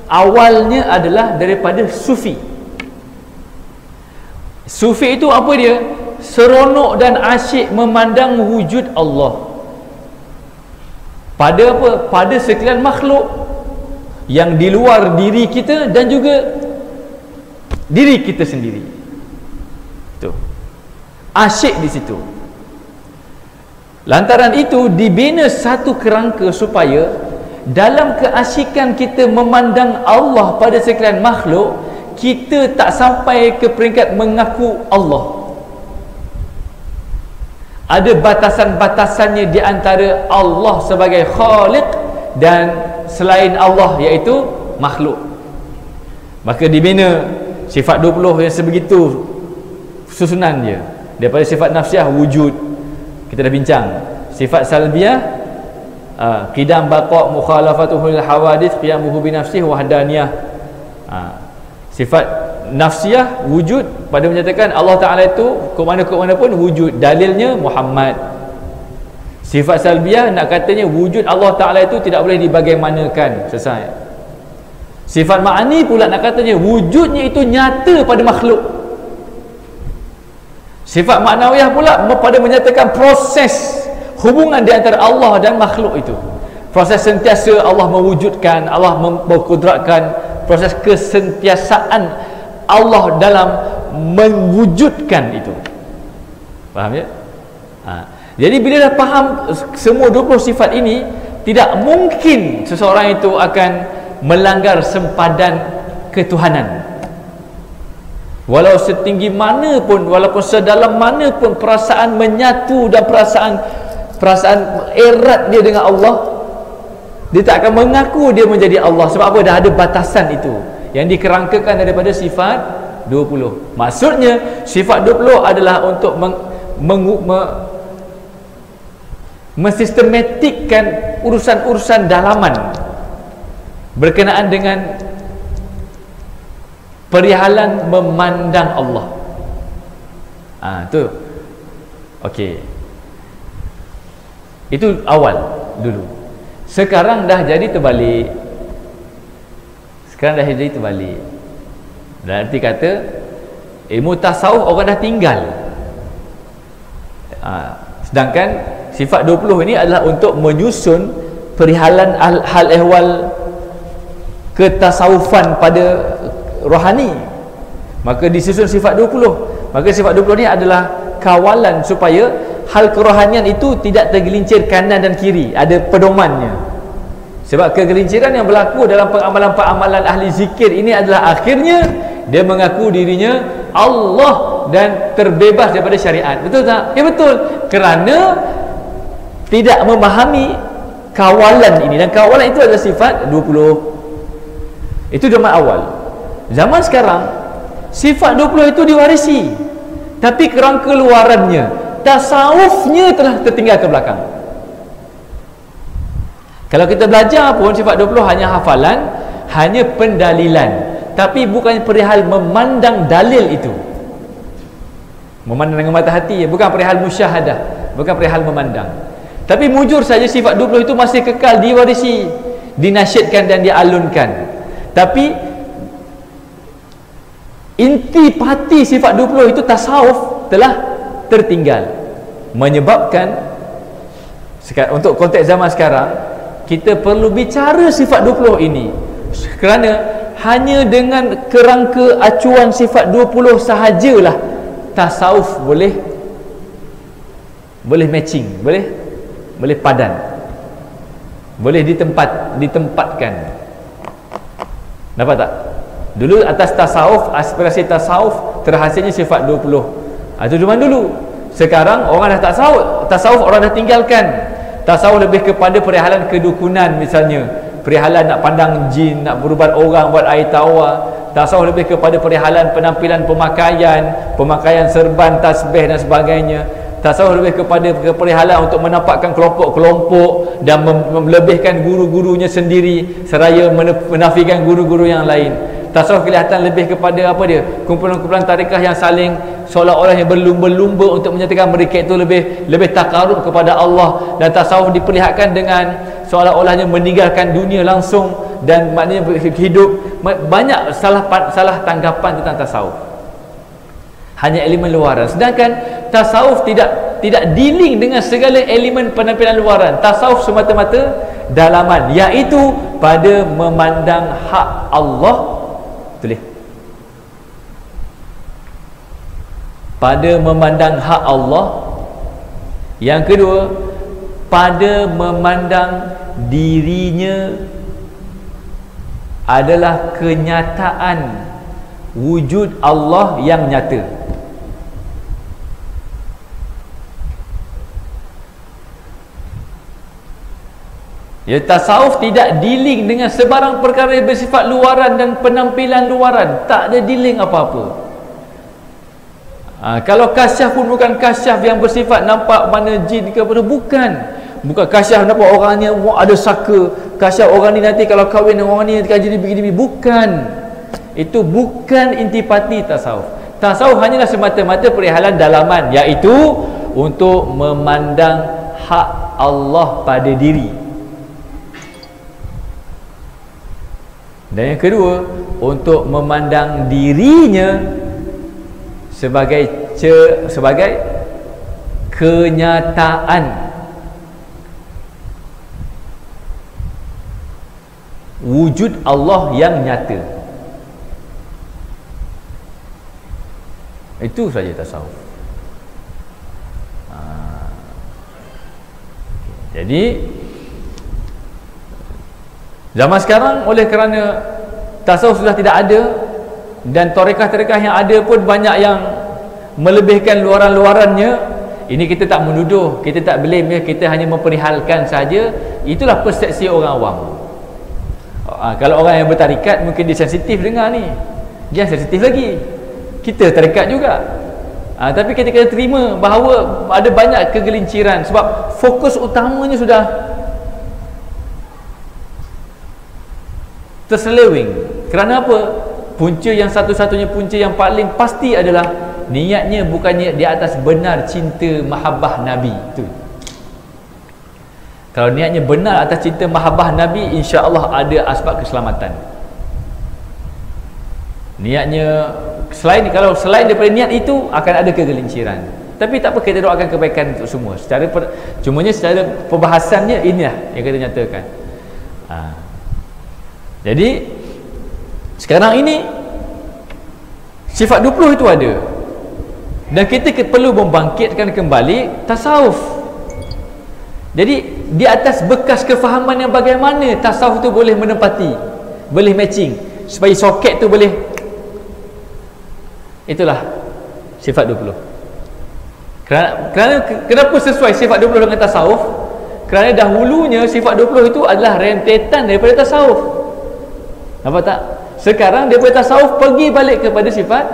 awalnya adalah daripada sufi. Sufi itu apa dia? Seronok dan asyik memandang wujud Allah pada apa? Pada sekalian makhluk yang di luar diri kita dan juga diri kita sendiri. Itu asyik di situ. Lantaran itu dibina satu kerangka supaya dalam keasyikan kita memandang Allah pada sekalian makhluk, kita tak sampai ke peringkat mengaku Allah. Ada batasan-batasannya di antara Allah sebagai Khaliq dan selain Allah, iaitu makhluk. Maka dibina sifat 20 yang sebegitu susunan dia. Daripada sifat nafsiah, wujud, kita dah bincang. Sifat salbiah, qidam baqa' mukhalafatuhul hawadith qiyamuhu bi nafsihi wahdaniyah. Sifat nafsiah, wujud, pada menyatakan Allah Ta'ala itu ke mana pun wujud, dalilnya Muhammad. Sifat salbiah, nak katanya wujud Allah Ta'ala itu tidak boleh dibagaimanakan, selesai. Sifat ma'ani pula nak katanya wujudnya itu nyata pada makhluk. Sifat maknawiyah pula pada menyatakan proses hubungan di antara Allah dan makhluk itu. Proses sentiasa Allah mewujudkan, Allah memperkudratkan, proses kesentiasaan Allah dalam mewujudkan itu. Faham ya? Jadi bila dah faham semua 20 sifat ini, tidak mungkin seseorang itu akan melanggar sempadan ketuhanan. Walau setinggi mana pun, walaupun sedalam mana pun perasaan menyatu dan perasaan erat dia dengan Allah, dia tak akan mengaku dia menjadi Allah. Sebab apa? Dah ada batasan itu yang dikerangkakan daripada sifat 20. Maksudnya sifat 20 adalah untuk mensistematikkan urusan-urusan dalaman berkenaan dengan perihalan memandang Allah. Tu. Okey. Itu awal dulu. Sekarang dah jadi terbalik. Berarti kata ilmu tasawuf orang dah tinggal. Sedangkan sifat 20 ini adalah untuk menyusun perihalan hal ehwal ketasawufan pada rohani. Maka disusun sifat 20. Maka sifat 20 ni adalah kawalan supaya hal kerohanian itu tidak tergelincir kanan dan kiri, ada pedomannya. Sebab kegelinciran yang berlaku dalam peramalan-peramalan ahli zikir ini adalah akhirnya dia mengaku dirinya Allah dan terbebas daripada syariat. Betul tak? Ya betul. Kerana tidak memahami kawalan ini, dan kawalan itu adalah sifat 20. Itu zaman awal. Zaman sekarang sifat 20 itu diwarisi, tapi kerangka luarannya, tasawufnya telah tertinggal ke belakang. Kalau kita belajar pun sifat 20 hanya hafalan, hanya pendalilan, tapi bukan perihal memandang dalil itu. Memandang dengan mata hati, bukan perihal musyahadah, bukan perihal memandang. Tapi mujur saja sifat 20 itu masih kekal diwarisi, dinasyidkan dan dialunkan. Tapi intipati sifat 20 itu tasawuf telah tertinggal, menyebabkan untuk konteks zaman sekarang kita perlu bicara sifat 20 ini, kerana hanya dengan kerangka acuan sifat 20 sahajalah tasawuf boleh matching, boleh padan, boleh ditempatkan. Dapat tak? Dulu atas tasawuf, aspirasi tasawuf terhasilnya sifat 20. Itu zaman dulu. Sekarang orang dah tasawuf orang dah tinggalkan. Tasawuf lebih kepada perihalan kedukunan, misalnya perihalan nak pandang jin, nak berubat orang, buat air tawar. Tasawuf lebih kepada perihalan penampilan pemakaian serban, tasbih dan sebagainya. Tasawuf lebih kepada perihalan untuk menampakkan kelompok-kelompok dan melebihkan guru-gurunya sendiri seraya menafikan guru-guru yang lain. Tasawuf kelihatan lebih kepada apa dia? Kumpulan-kumpulan tarikah yang saling seolah-olah yang berlumba-lumba untuk menyatakan mereka itu lebih takarub kepada Allah, dan tasawuf diperlihatkan dengan seolah-olahnya meninggalkan dunia langsung dan maknanya hidup. Banyak salah tanggapan tentang tasawuf. Hanya elemen luaran. Sedangkan tasawuf tidak dealing dengan segala elemen penampilan luaran. Tasawuf semata-mata dalaman, iaitu pada memandang hak Allah. Tulis. Pada memandang hak Allah. Yang kedua, pada memandang dirinya adalah kenyataan wujud Allah yang nyata. Ya, tasawuf tidak dealing dengan sebarang perkara yang bersifat luaran dan penampilan luaran. Tak ada dealing apa-apa. Kalau kasyaf pun bukan kasyaf yang bersifat nampak mana jin ke apa, bukan kasyaf nampak orang ni ada saka, kasyaf orang ni nanti kalau kahwin dengan orang ni akan jadi begini, bukan. Itu bukan intipati tasawuf. Tasawuf hanyalah semata-mata perihalan dalaman, iaitu untuk memandang hak Allah pada diri. Dan yang kedua, untuk memandang dirinya sebagai kenyataan wujud Allah yang nyata. Itu saja tasawuf. Jadi zaman sekarang, oleh kerana tasawuf sudah tidak ada dan tarekah-tarekah yang ada pun banyak yang melebihkan luaran-luarannya, ini kita tak menuduh, kita tak blame, kita hanya memperihalkan saja. Itulah persepsi orang awam. Kalau orang yang bertarikat mungkin dia sensitif dengar ni, dia sensitif lagi. Kita tarikat juga. Tapi kita kena terima bahawa ada banyak kegelinciran sebab fokus utamanya sudah terselewing. Kerana apa? Punca yang satu-satunya punca yang paling pasti adalah niatnya bukannya di atas benar cinta mahabbah Nabi. Itu. Kalau niatnya benar atas cinta mahabbah Nabi, insya-Allah ada asbab keselamatan. Niatnya kalau selain daripada niat itu akan ada kegelinciran. Tapi tak apa, kita doakan kebaikan untuk semua. Cumanya secara perbahasannya inilah yang kita nyatakan. Jadi sekarang ini sifat 20 itu ada, dan kita perlu membangkitkan kembali tasawuf. Jadi di atas bekas kefahaman yang bagaimana tasawuf tu boleh menempati, boleh matching, supaya soket tu boleh. Itulah sifat 20. Kerana kenapa sesuai sifat 20 dengan tasawuf? Kerana dahulunya sifat 20 itu adalah rentetan daripada tasawuf. Nampak tak? Sekarang daripada tasawuf pergi balik kepada sifat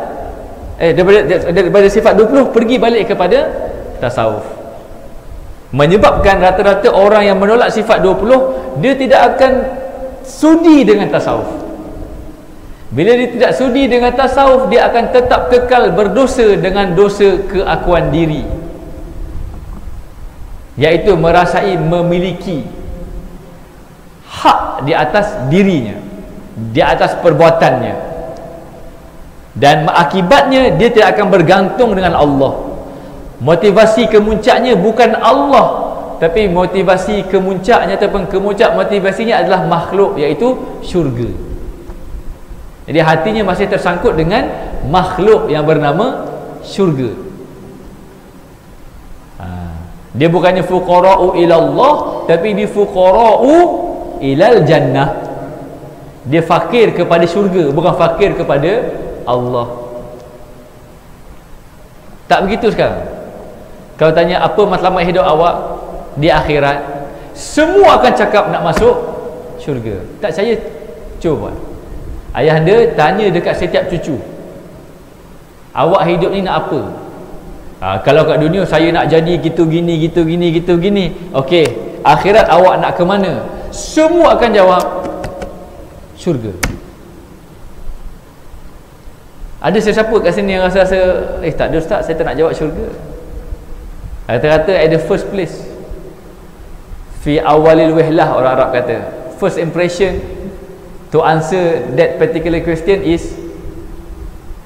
daripada sifat 20 pergi balik kepada tasawuf. Menyebabkan rata-rata orang yang menolak sifat 20, dia tidak akan sudi dengan tasawuf. Bila dia tidak sudi dengan tasawuf, dia akan tetap kekal berdosa dengan dosa keakuan diri, iaitu merasai memiliki hak di atas dirinya, di atas perbuatannya, dan akibatnya dia tidak akan bergantung dengan Allah. Motivasi kemuncaknya bukan Allah, tapi motivasi kemuncaknya ataupun kemuncak motivasinya adalah makhluk, iaitu syurga. Jadi hatinya masih tersangkut dengan makhluk yang bernama syurga. Dia bukannya fuqara'u ilallah, tapi dia fuqara'u ilal jannah. Dia fakir kepada syurga, bukan fakir kepada Allah. Tak begitu sekarang. Kalau tanya apa matlamat hidup awak di akhirat, semua akan cakap nak masuk syurga. Tak saya cuba. Ayah anda tanya dekat setiap cucu, awak hidup ni nak apa? Kalau kat dunia saya nak jadi gitu gini, gitu gini, gitu gini. Okey, akhirat awak nak ke mana? Semua akan jawab syurga. Ada sesiapa kat sini yang rasa tak ada ustaz, saya tak nak jawab syurga. Rata-rata at the first place, fi awalil wihlah, orang Arab kata, first impression to answer that particular question is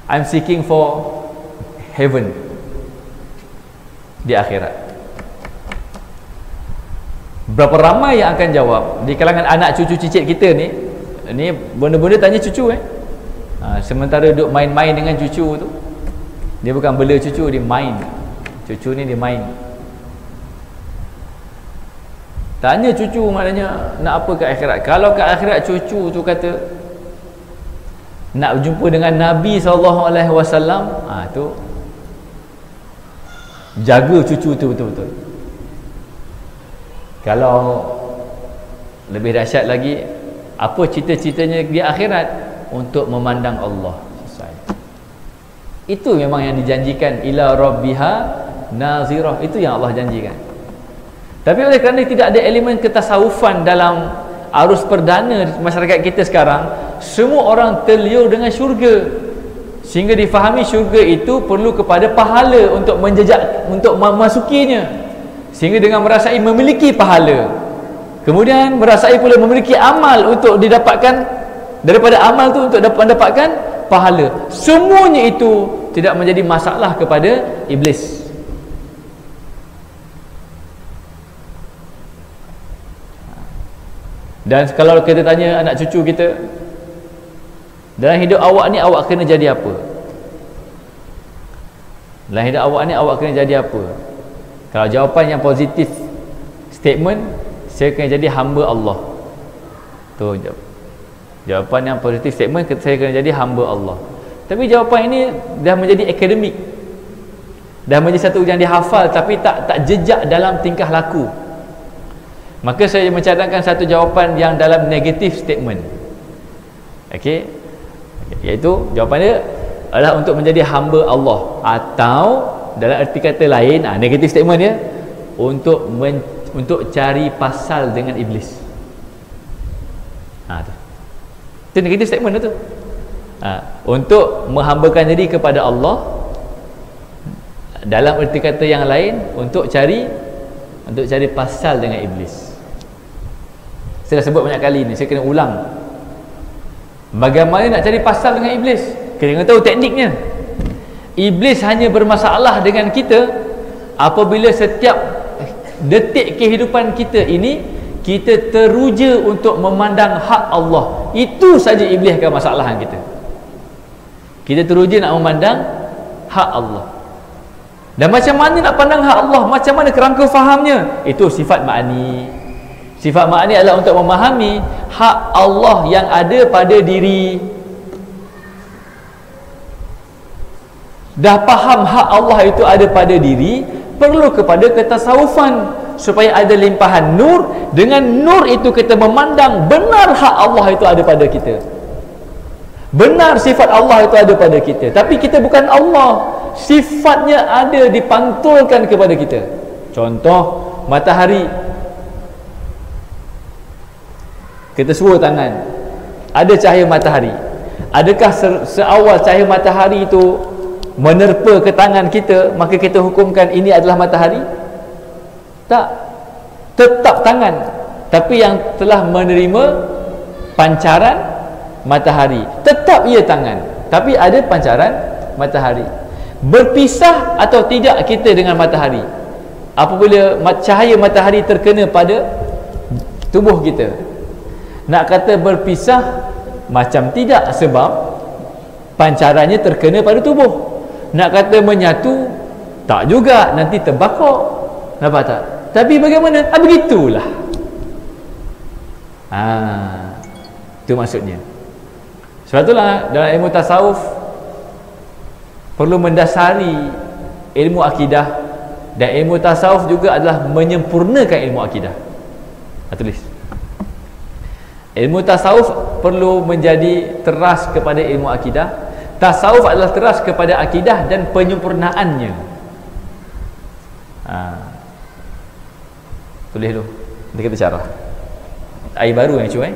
I'm seeking for heaven di akhirat. Berapa ramai yang akan jawab di kalangan anak cucu cicit kita ni benda-benda tanya cucu sementara duduk main-main dengan cucu tu, dia bukan bela cucu, dia main. Cucu ni dia main. Tanya cucu maknanya nak apa ke akhirat. Kalau ke akhirat cucu tu kata nak berjumpa dengan Nabi SAW, tu jaga cucu tu betul-betul. Kalau lebih dahsyat lagi, apa cita-citanya di akhirat? Untuk memandang Allah. Selesai. Itu memang yang dijanjikan, ila rabbiha nazirah, itu yang Allah janjikan. Tapi oleh kerana tidak ada elemen ketasawufan dalam arus perdana masyarakat kita sekarang, semua orang terliur dengan syurga, sehingga difahami syurga itu perlu kepada pahala untuk menjejak, untuk memasukinya, sehingga dengan merasai memiliki pahala, kemudian merasai pula memiliki amal untuk didapatkan, daripada amal tu untuk mendapatkan pahala. Semuanya itu tidak menjadi masalah kepada iblis. Dan kalau kita tanya anak cucu kita, dalam hidup awak ni awak kena jadi apa? Dalam hidup awak ni awak kena jadi apa? Kalau jawapan yang positif statement, saya kena jadi hamba Allah. Tu jawapan yang positif statement, saya kena jadi hamba Allah. Tapi jawapan ini dah menjadi akademik, dah menjadi satu yang dihafal tapi tak jejak dalam tingkah laku. Maka saya mencadangkan satu jawapan yang dalam negatif statement. Okey, iaitu jawapan dia adalah untuk menjadi hamba Allah, atau dalam erti kata lain, negatif statement dia untuk cari pasal dengan iblis. Itu negatif statement tu. Untuk menghambakan diri kepada Allah, dalam erti kata yang lain untuk cari pasal dengan iblis. Saya dah sebut banyak kali ni, saya kena ulang. Bagaimana nak cari pasal dengan iblis? Kena tahu tekniknya. Iblis hanya bermasalah dengan kita apabila setiap detik kehidupan kita ini kita teruja untuk memandang hak Allah. Itu saja iblis akan masalah kita. Kita teruja nak memandang hak Allah. Dan macam mana nak pandang hak Allah? Macam mana kerangka fahamnya? Itu sifat ma'ani. Sifat ma'ani adalah untuk memahami hak Allah yang ada pada diri. Dah faham hak Allah itu ada pada diri, perlu kepada ketasawufan supaya ada limpahan nur. Dengan nur itu kita memandang benar hak Allah itu ada pada kita, benar sifat Allah itu ada pada kita. Tapi kita bukan Allah, sifatnya ada dipantulkan kepada kita. Contoh matahari, kita suruh tangan, ada cahaya matahari. Adakah seawal cahaya matahari itu menerpa ke tangan kita, maka kita hukumkan ini adalah matahari? Tak. Tetap tangan, tapi yang telah menerima pancaran matahari, tetap ia tangan, tapi ada pancaran matahari. Berpisah atau tidak kita dengan matahari apabila cahaya matahari terkena pada tubuh kita? Nak kata berpisah macam tidak, sebab pancarannya terkena pada tubuh. Nak kata menyatu tak juga, nanti terbakar. Nampak tak? Tapi bagaimana? Begitulah. Itu maksudnya. Sebab itulah dalam ilmu tasawuf perlu mendasari ilmu akidah, dan ilmu tasawuf juga adalah menyempurnakan ilmu akidah. Tulis. Ilmu tasawuf perlu menjadi teras kepada ilmu akidah. Tasawuf adalah teras kepada akidah dan penyempurnaannya. Tulis dulu, nanti kita syarah. Air baru yang cuy.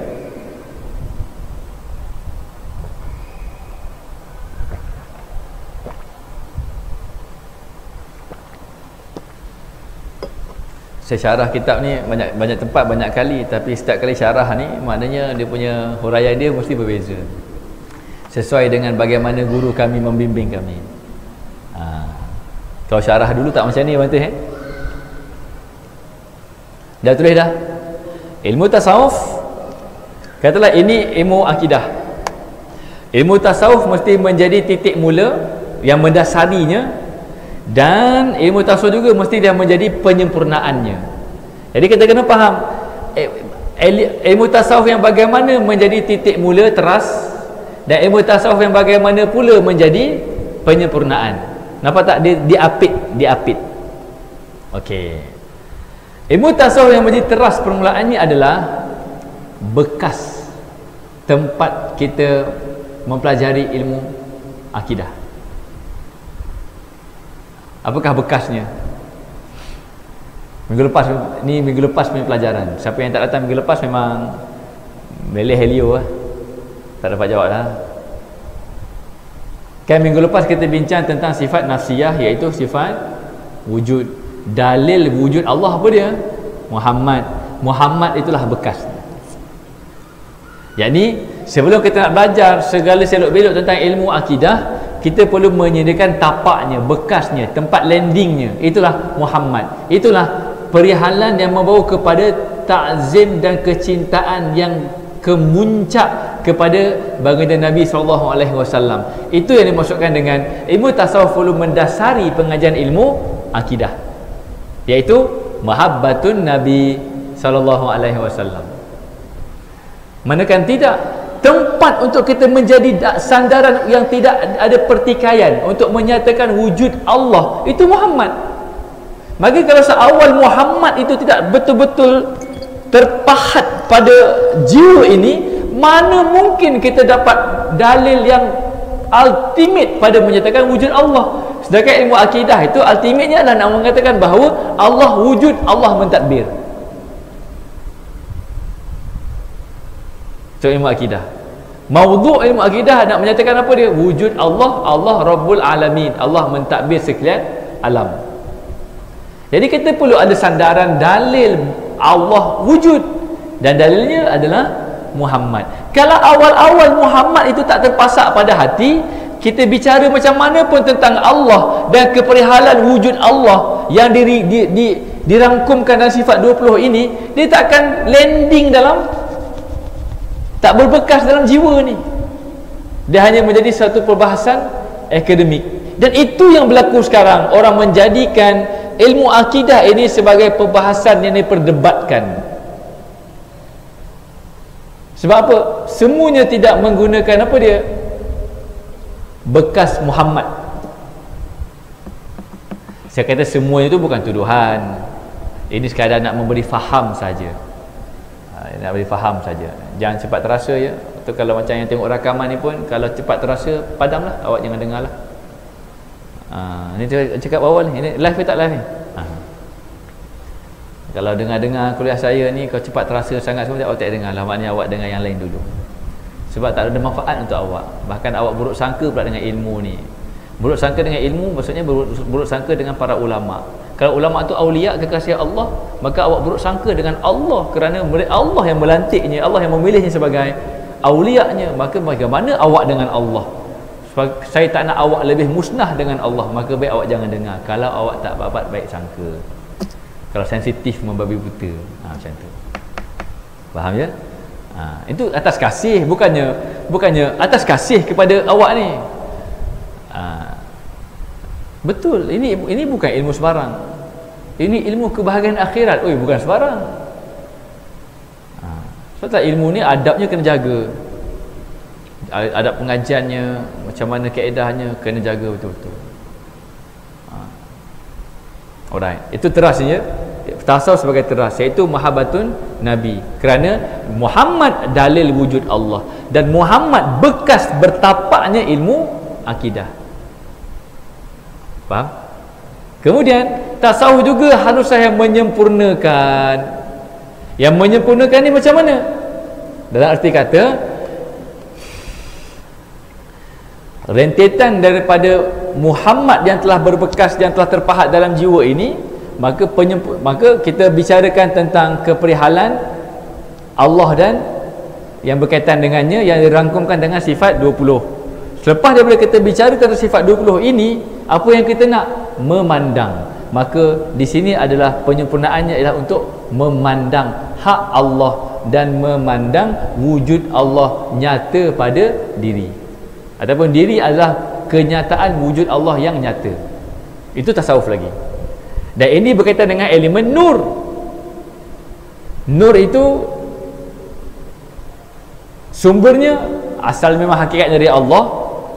Saya syarah kitab ni banyak tempat, banyak kali, tapi setiap kali syarah ni maknanya dia punya huraian dia mesti berbeza sesuai dengan bagaimana guru kami membimbing kami. Kalau syarah dulu tak macam ni Bante, dah tulis dah. Ilmu tasawuf, katalah ini ilmu akidah. Ilmu tasawuf mesti menjadi titik mula yang mendasarinya, dan ilmu tasawuf juga mesti dia menjadi penyempurnaannya. Jadi kita kena faham ilmu tasawuf yang bagaimana menjadi titik mula teras, dan ilmu tasawuf yang bagaimana pula menjadi penyempurnaan. Nampak tak? Dia diapit. Okey. Ilmu tasawuf yang menjadi teras permulaannya adalah bekas tempat kita mempelajari ilmu akidah. Apakah bekasnya? Minggu lepas punya pelajaran. Siapa yang tak datang minggu lepas memang meleh helio lah. Tak dapat jawab lah. Kan minggu lepas kita bincang tentang sifat nafsiyah, iaitu sifat wujud. Dalil wujud Allah apa dia? Muhammad itulah bekas. Yakni sebelum kita nak belajar segala selok belok tentang ilmu akidah, kita perlu menyediakan tapaknya, bekasnya, tempat landingnya. Itulah Muhammad. Itulah perihalan yang membawa kepada ta'zim dan kecintaan yang kemuncak kepada baginda Nabi SAW. Itu yang dimaksudkan dengan ilmu tasawuf perlu mendasari pengajian ilmu akidah, iaitu mahabbatun Nabi SAW. Manakan tidak, tempat untuk kita menjadi sandaran yang tidak ada pertikaian untuk menyatakan wujud Allah itu Muhammad. Maka kalau seawal Muhammad itu tidak betul-betul terpahat pada jiwa ini, mana mungkin kita dapat dalil yang ultimate pada menyatakan wujud Allah? Sedangkan ilmu akidah itu ultimate-nya adalah nak mengatakan bahawa Allah wujud, Allah mentadbir. So ilmu akidah, maudhu' ilmu akidah nak menyatakan apa dia? Wujud Allah, Allah Rabbul Alamin, Allah mentadbir sekalian alam. Jadi kita perlu ada sandaran dalil Allah wujud, dan dalilnya adalah Muhammad. Kalau awal-awal Muhammad itu tak terpasak pada hati, kita bicara macam mana pun tentang Allah dan keperihalan wujud Allah yang dirangkumkan dalam sifat 20 ini, dia tak akan landing dalam, tak berbekas dalam jiwa ni. Dia hanya menjadi satu perbahasan akademik. Dan itu yang berlaku sekarang. Orang menjadikan ilmu akidah ini sebagai perbahasan yang diperdebatkan. Sebab apa? Semuanya tidak menggunakan apa dia? Bekas Muhammad. Saya kata semuanya itu bukan tuduhan. Ini sekadar nak memberi faham saja. Nak beri faham saja. Jangan cepat terasa ya. Tu kalau macam yang tengok rakaman ni pun, kalau cepat terasa padamlah, awak jangan dengarlah. Ni cakap awal ni. Ini live ke tak live ni? Kalau dengar-dengar kuliah saya ni, kalau cepat terasa sangat semua, awak tak dengarlah. Maknanya awak dengar yang lain dulu. Sebab tak ada manfaat untuk awak. Bahkan awak buruk sangka pula dengan ilmu ni. Buruk sangka dengan ilmu maksudnya buruk sangka dengan para ulama. Kalau ulama tu aulia kekasih Allah, maka awak buruk sangka dengan Allah kerana Allah yang melantiknya, Allah yang memilihnya sebagai aulianya. Maka bagaimana awak dengan Allah? Sebab saya tak nak awak lebih musnah dengan Allah, maka baik awak jangan dengar kalau awak tak dapat baik sangka. Kalau sensitif membabi buta, macam tu. Faham ya? Itu atas kasih, bukannya atas kasih kepada awak ni. Betul, ini bukan ilmu sebarang. Ini ilmu kebahagiaan akhirat. Oi, bukan sebarang. Sebab ilmu ni adabnya kena jaga. Adab pengajiannya, macam mana kaedahnya kena jaga betul-betul. Alright, itu terasnya tasawuf sebagai teras, iaitu mahabbatun Nabi. Kerana Muhammad dalil wujud Allah dan Muhammad bekas bertapaknya ilmu akidah. Faham? Kemudian tasawuf juga haruslah yang menyempurnakan. Yang menyempurnakan ni macam mana? Dalam arti kata, rentetan daripada Muhammad yang telah berbekas, yang telah terpahat dalam jiwa ini, maka kita bicarakan tentang keperihalan Allah dan yang berkaitan dengannya, yang dirangkumkan dengan sifat 20. Selepas daripada kita bicara tentang sifat 20 ini, apa yang kita nak? Memandang. Maka di sini adalah penyempurnaannya ialah untuk memandang hak Allah dan memandang wujud Allah nyata pada diri, ataupun diri adalah kenyataan wujud Allah yang nyata. Itu tasawuf lagi. Dan ini berkaitan dengan elemen nur. Nur itu sumbernya asal memang hakikat dari Allah,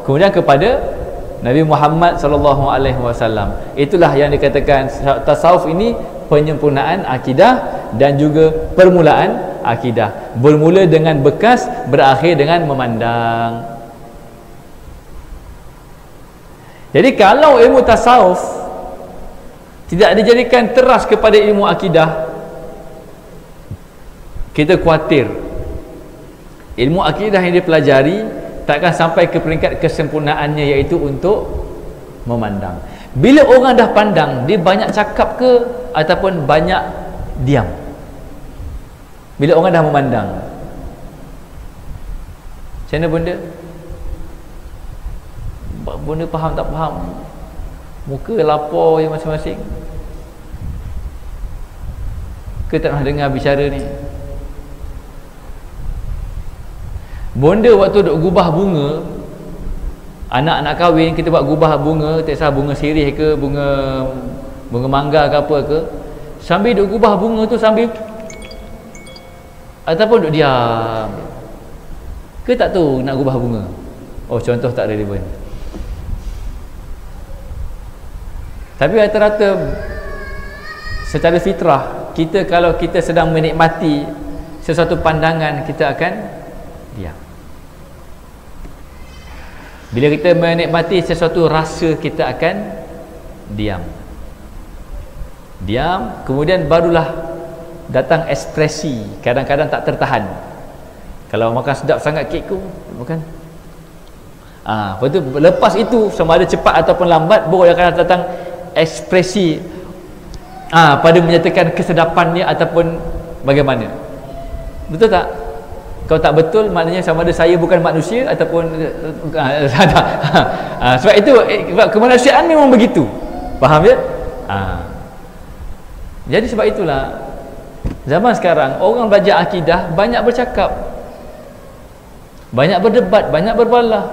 kemudian kepada Nabi Muhammad sallallahu alaihi wasallam. Itulah yang dikatakan tasawuf ini penyempurnaan akidah dan juga permulaan akidah. Bermula dengan bekas, berakhir dengan memandang. Jadi kalau ilmu tasawuf tidak dijadikan teras kepada ilmu akidah, kita khawatir ilmu akidah yang dipelajari takkan sampai ke peringkat kesempurnaannya, iaitu untuk memandang. Bila orang dah pandang, dia banyak cakap ke ataupun banyak diam? Bila orang dah memandang, macam mana benda? Benda faham tak faham, muka lapar je masing-masing, ke tak nak dengar bicara ni? Bonda waktu duk gubah bunga, anak-anak kahwin kita buat gubah bunga, tak salah bunga sirih ke bunga mangga ke apa ke, sambil duk gubah bunga tu sambil ataupun duk diam ke tak tahu nak gubah bunga. Oh, contoh tak relevan. Tapi rata-rata secara fitrah kita, kalau kita sedang menikmati sesuatu pandangan, kita akan diam. Bila kita menikmati sesuatu rasa, kita akan diam. Kemudian barulah datang ekspresi. Kadang-kadang tak tertahan. Kalau makan sedap sangat kek tu, bukan? Lepas itu sama ada cepat ataupun lambat, baru akan datang ekspresi pada menyatakan kesedapannya ataupun bagaimana. Betul tak? Kalau tak betul, maknanya sama ada saya bukan manusia ataupun sebab itu kemanusiaan memang begitu. Faham ya? Jadi sebab itulah zaman sekarang orang belajar akidah banyak bercakap, banyak berdebat, banyak berbalah,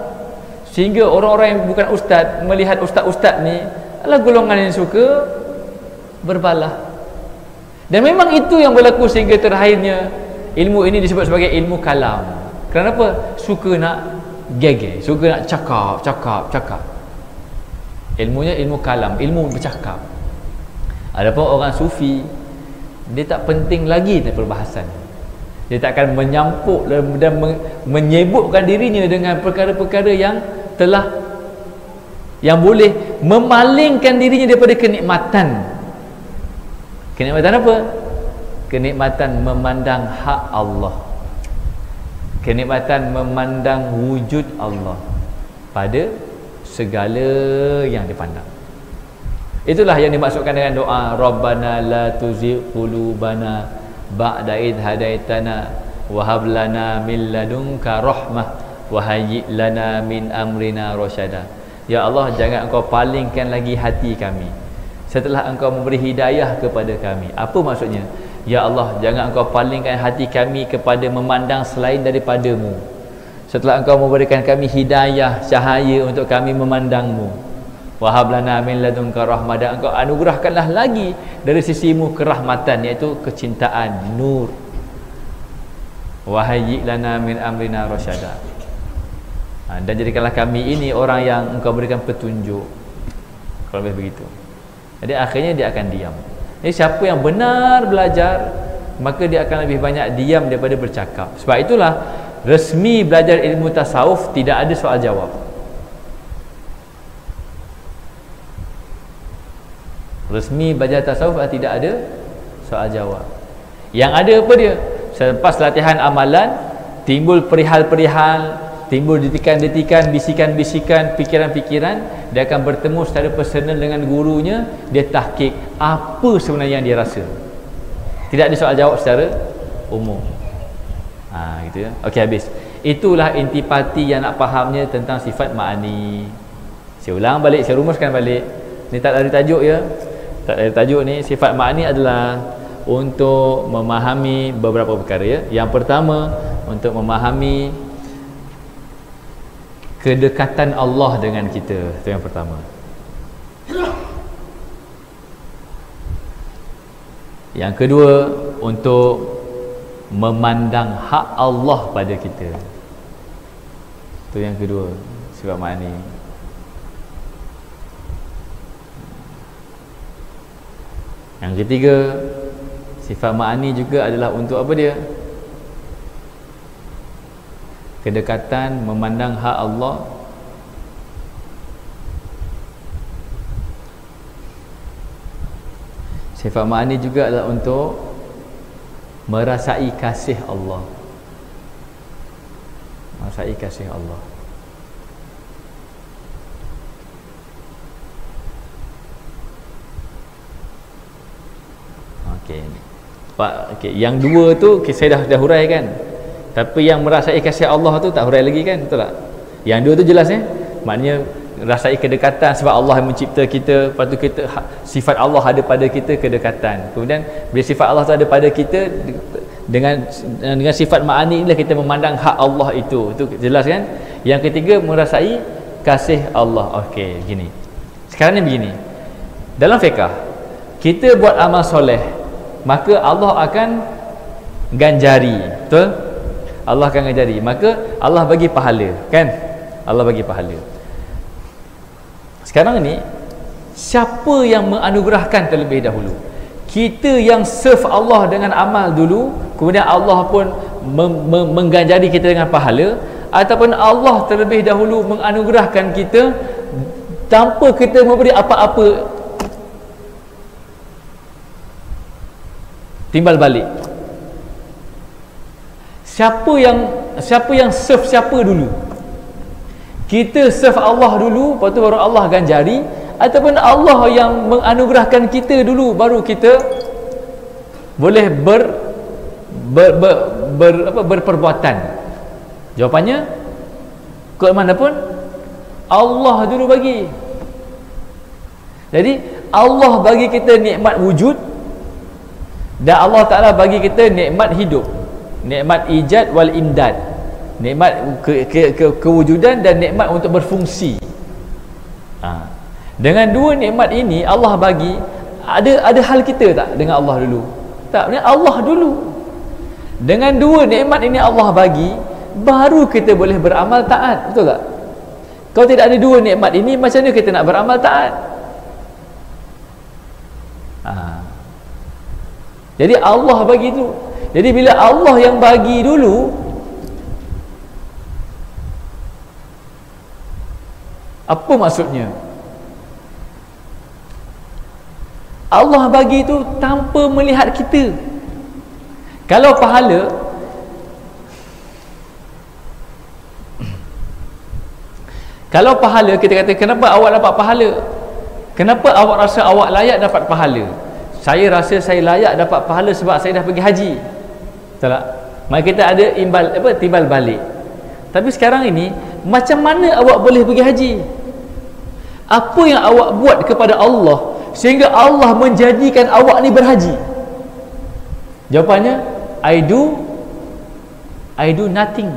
sehingga orang-orang yang bukan ustaz melihat ustaz-ustaz ni adalah golongan yang suka berbalah. Dan memang itu yang berlaku sehingga terakhirnya ilmu ini disebut sebagai ilmu kalam. Kenapa? Suka nak geger, suka nak cakap. Ilmunya ilmu kalam, ilmu bercakap. Adapun orang sufi, dia tak penting lagi dalam perbahasan. Dia tak akan menyampuk dan menyebutkan dirinya dengan perkara-perkara yang boleh memalingkan dirinya daripada kenikmatan. Kenikmatan apa? Kenikmatan memandang hak Allah, kenikmatan memandang wujud Allah pada segala yang dipandang. Itulah yang dimaksudkan dengan doa Rabbana la tuzigh qulubana ba'da id hadaitana wa hab lana min ladunka rahmah wa hayyi lana min amrina rasyada. Ya Allah, jangan engkau palingkan lagi hati kami setelah engkau memberi hidayah kepada kami. Apa maksudnya? Ya Allah, jangan engkau palingkan hati kami kepada memandang selain daripadamu setelah engkau memberikan kami hidayah, cahaya untuk kami memandangmu. Wahab lana min ladunka rahmah, dan engkau anugerahkanlah lagi dari sisimu kerahmatan, iaitu kecintaan, nur. Wahayyi lana min amrina rasyada, dan jadikanlah kami ini orang yang engkau berikan petunjuk. Kalau lebih begitu, jadi akhirnya dia akan diam. Jadi siapa yang benar belajar, maka dia akan lebih banyak diam daripada bercakap. Sebab itulah resmi belajar ilmu tasawuf tidak ada soal jawab. Resmi belajar tasawuf tidak ada soal jawab. Yang ada apa dia? Selepas latihan amalan, timbul perihal-perihal, timbul detikan-detikan, bisikan-bisikan, fikiran-fikiran. Dia akan bertemu secara personal dengan gurunya. Dia tahqiq apa sebenarnya yang dia rasa. Tidak ada soal jawab secara umum. Gitu ya. Okey, habis. Itulah intipati yang nak fahamnya tentang sifat ma'ani. Saya ulang balik, saya rumuskan balik. Ni tak dari tajuk ya. Tak dari tajuk ni. Sifat ma'ani adalah untuk memahami beberapa perkara ya. Yang pertama, untuk memahami kedekatan Allah dengan kita. Itu yang pertama. Yang kedua, untuk memandang hak Allah pada kita. Itu yang kedua, sifat ma'ani. Yang ketiga, sifat ma'ani juga adalah untuk apa dia? Kedekatan memandang hak Allah Sifat ma'ani juga adalah untuk merasai kasih Allah. Merasai kasih Allah. Okey. Okey, yang dua tu saya dah huraikan. Tapi yang merasai kasih Allah tu tak hurai lagi kan, betul tak? Yang dua tu jelas maknanya rasai kedekatan sebab Allah yang mencipta kita, lepas tu kita sifat Allah ada pada kita, kedekatan. Kemudian bila sifat Allah tu ada pada kita, dengan sifat ma'ani inilah kita memandang hak Allah itu jelas kan? Yang ketiga, merasai kasih Allah. Okey, gini. Sekarang ni begini. Dalam fiqh, kita buat amal soleh, maka Allah akan ganjari, betul? Allah akan ganjari, maka Allah bagi pahala, kan? Allah bagi pahala. Sekarang ni, siapa yang menganugerahkan terlebih dahulu? Kita yang serve Allah dengan amal dulu, kemudian Allah pun mengganjari kita dengan pahala, ataupun Allah terlebih dahulu menganugerahkan kita tanpa kita memberi apa-apa timbal balik? Siapa yang serve siapa dulu? Kita serve Allah dulu, lepas tu baru Allah ganjari, ataupun Allah yang menganugerahkan kita dulu baru kita boleh berperbuatan? Jawapannya, ke mana pun Allah dulu bagi. Jadi Allah bagi kita nikmat wujud, dan Allah Ta'ala bagi kita nikmat hidup, nikmat ijad wal imdad, nikmat kewujudan dan nikmat untuk berfungsi. Dengan dua nikmat ini Allah bagi, ada hal kita tak dengan Allah dulu? Tak, Allah dulu. Dengan dua nikmat ini Allah bagi, baru kita boleh beramal taat, betul tak? Kalau tidak ada dua nikmat ini, macam mana kita nak beramal taat? Jadi Allah bagi dulu. Jadi bila Allah yang bagi dulu, apa maksudnya? Allah bagi itu tanpa melihat kita. Kalau pahala, kita kata, kenapa awak dapat pahala? Kenapa awak rasa awak layak dapat pahala? Saya rasa saya layak dapat pahala sebab saya dah pergi haji. Betul tak? Maka kita ada timbal balik. Tapi sekarang ini, macam mana awak boleh pergi haji? Apa yang awak buat kepada Allah sehingga Allah menjadikan awak ni berhaji? Jawapannya, I do nothing.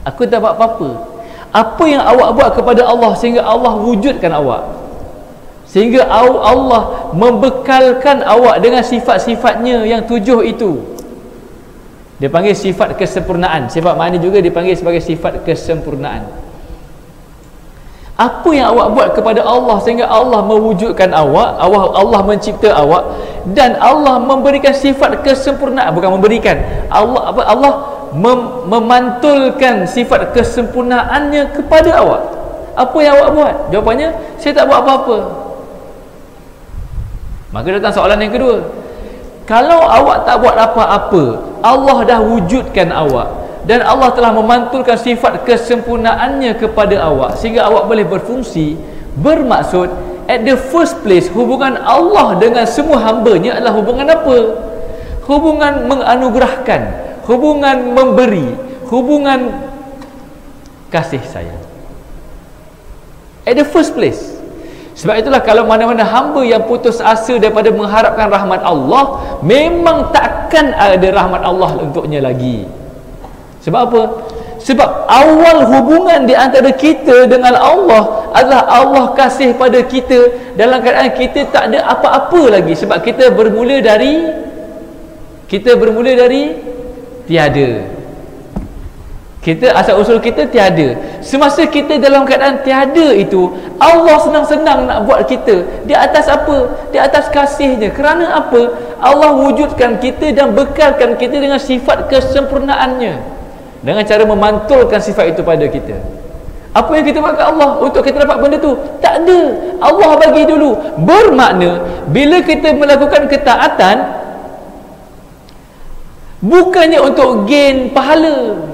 Aku tak buat apa-apa. Apa yang awak buat kepada Allah sehingga Allah wujudkan awak, sehingga Allah membekalkan awak dengan sifat-sifatnya yang 7 itu? Dia panggil sifat kesempurnaan. Sifat mana juga dipanggil sebagai sifat kesempurnaan. Apa yang awak buat kepada Allah sehingga Allah mewujudkan awak, Allah mencipta awak, dan Allah memberikan sifat kesempurnaan. Bukan memberikan, Allah memantulkan sifat kesempurnaannya kepada awak. Apa yang awak buat? Jawapannya, saya tak buat apa-apa. Maka datang soalan yang kedua. Kalau awak tak buat apa-apa, Allah dah wujudkan awak, dan Allah telah memantulkan sifat kesempurnaannya kepada awak sehingga awak boleh berfungsi, bermaksud at the first place, hubungan Allah dengan semua hamba-Nya adalah hubungan apa? Hubungan menganugerahkan, hubungan memberi, hubungan kasih sayang. At the first place. Sebab itulah kalau mana-mana hamba yang putus asa daripada mengharapkan rahmat Allah, memang takkan ada rahmat Allah untuknya lagi. Sebab apa? Sebab awal hubungan di antara kita dengan Allah adalah Allah kasih pada kita dalam keadaan kita tak ada apa-apa lagi. Sebab kita bermula dari tiada. Kita asal usul kita tiada. Semasa kita dalam keadaan tiada itu, Allah senang-senang nak buat kita. Di atas apa? Di atas kasihnya. Kerana apa? Allah wujudkan kita dan bekalkan kita dengan sifat kesempurnaannya, dengan cara memantulkan sifat itu pada kita. Apa yang kita buat ke Allah untuk kita dapat benda tu? Tak ada. Allah bagi dulu. Bermakna bila kita melakukan ketaatan, bukannya untuk gain pahala.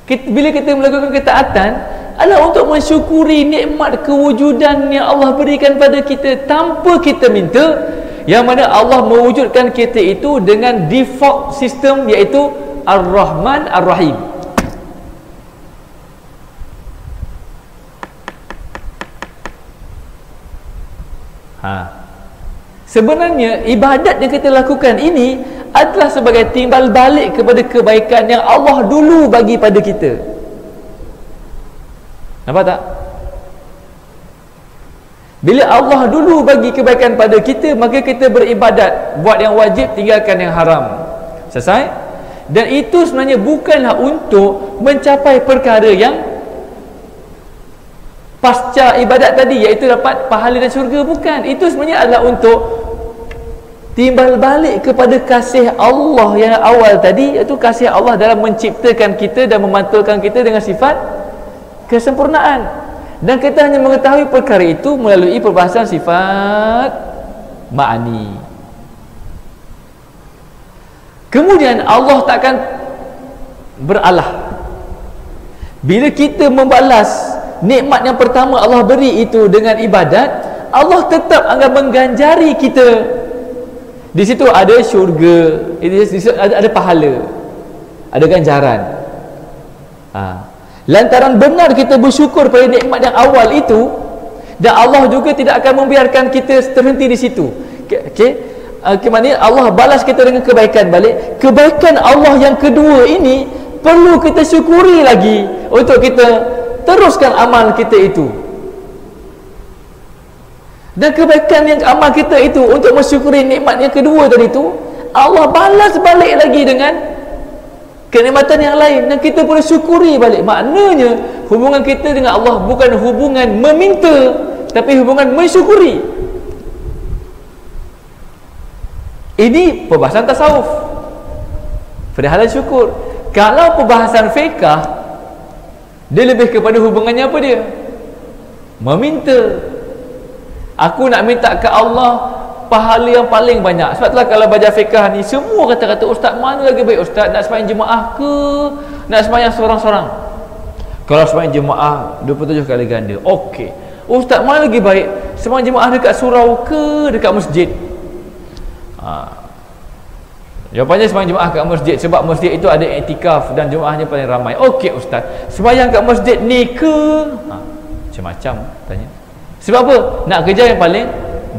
Bila kita melakukan ketaatan adalah untuk mensyukuri nikmat kewujudan yang Allah berikan pada kita tanpa kita minta, yang mana Allah mewujudkan kita itu dengan default sistem, iaitu Ar-Rahman Ar-Rahim. Sebenarnya ibadat yang kita lakukan ini adalah sebagai timbal balik kepada kebaikan yang Allah dulu bagi pada kita. Nampak tak? Bila Allah dulu bagi kebaikan pada kita, maka kita beribadat, buat yang wajib, tinggalkan yang haram. Selesai? Dan itu sebenarnya bukanlah untuk mencapai perkara yang pasca ibadat tadi, iaitu dapat pahala dan syurga. Bukan. Itu sebenarnya adalah untuk timbal balik kepada kasih Allah yang awal tadi, iaitu kasih Allah dalam menciptakan kita dan memantulkan kita dengan sifat kesempurnaan. Dan kita hanya mengetahui perkara itu melalui perbahasan sifat ma'ani. Kemudian Allah takkan beralah. Bila kita membalas nikmat yang pertama Allah beri itu dengan ibadat, Allah tetap akan mengganjari kita. Di situ ada syurga, di situ ada pahala, ada ganjaran. Lantaran benar kita bersyukur pada nikmat yang awal itu, dan Allah juga tidak akan membiarkan kita terhenti di situ. Maknanya Allah balas kita dengan kebaikan balik. Kebaikan Allah yang kedua ini perlu kita syukuri lagi untuk kita teruskan amal kita itu. Dan kebaikan yang amal kita itu untuk mensyukuri nikmat yang kedua tadi itu, Allah balas balik lagi dengan kenikmatan yang lain, dan kita boleh syukuri balik. Maknanya hubungan kita dengan Allah bukan hubungan meminta, tapi hubungan mensyukuri. Ini perbahasan tasawuf, perihal syukur. Kalau perbahasan fiqh, dia lebih kepada hubungannya apa dia? Meminta. Aku nak minta ke Allah pahala yang paling banyak. Sebab itulah kalau baca fiqh ni, semua kata-kata ustaz mana lagi baik ustaz, nak sembahyang jemaah ke nak sembahyang seorang-seorang? Kalau sembahyang jemaah 27 kali ganda, okey. Ustaz mana lagi baik, sembahyang jemaah dekat surau ke dekat masjid? Jawapannya sembahyang jemaah kat masjid, sebab masjid itu ada iktikaf dan jemaahnya paling ramai. Okey ustaz, sembahyang kat masjid ni ke? Macam-macam tanya. Sebab apa? Nak kerja yang paling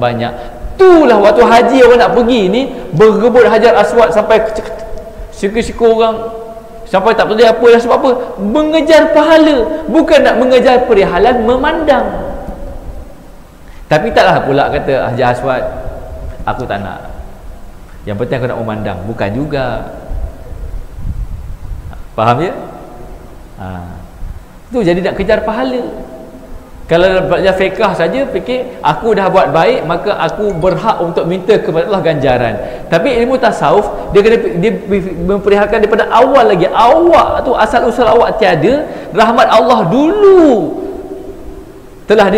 banyak. Itulah waktu haji orang nak pergi ni, berebut Hajar Aswad sampai siku-siku orang, sampai tak boleh apa dah. Sebab apa? Mengejar pahala, bukan nak mengejar perihalan memandang. Tapi taklah pula kata Hajar Aswad, aku tak nak, yang penting aku nak memandang. Bukan juga. Faham ya? Itu jadi nak kejar pahala. Kalau belajar fiqh saja fikir aku dah buat baik, maka aku berhak untuk minta kepada Allah ganjaran. Tapi ilmu tasawuf dia kena dia memperihalkan daripada awal lagi. Awak tu asal usul awak tiada, rahmat Allah dulu telah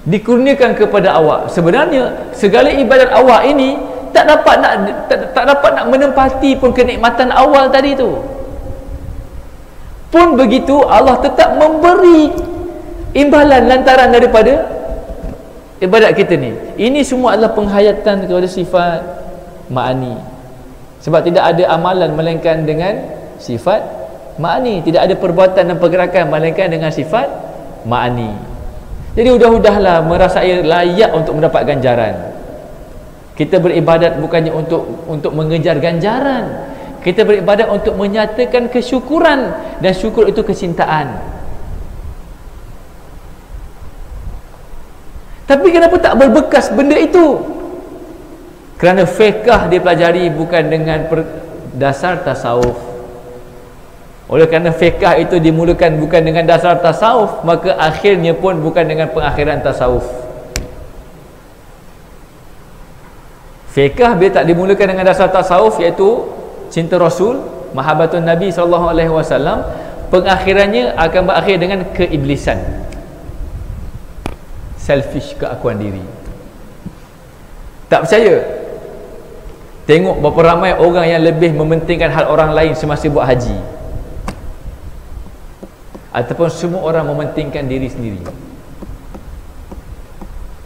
dikurniakan kepada awak. Sebenarnya segala ibadat awak ini tak dapat nak menempati pun kenikmatan awal tadi tu. Pun begitu Allah tetap memberi imbalan lantaran daripada ibadat kita ni. Ini semua adalah penghayatan kepada sifat ma'ani. Sebab tidak ada amalan melainkan dengan sifat ma'ani, tidak ada perbuatan dan pergerakan melainkan dengan sifat ma'ani. Jadi mudah-mudahlah merasai layak untuk mendapat ganjaran. Kita beribadat bukannya untuk mengejar ganjaran. Kita beribadat untuk menyatakan kesyukuran, dan syukur itu kecintaan. Tapi kenapa tak berbekas benda itu? Kerana fiqh dia pelajari bukan dengan dasar tasawuf. Oleh kerana fiqh itu dimulakan bukan dengan dasar tasawuf, maka akhirnya pun bukan dengan pengakhiran tasawuf. Fiqh bila tak dimulakan dengan dasar tasawuf, iaitu cinta Rasul, mahabbatun Nabi SAW, pengakhirannya akan berakhir dengan keiblisan, selfish, keakuan diri. Tak percaya? Tengok berapa ramai orang yang lebih mementingkan hal orang lain semasa buat haji, ataupun semua orang mementingkan diri sendiri.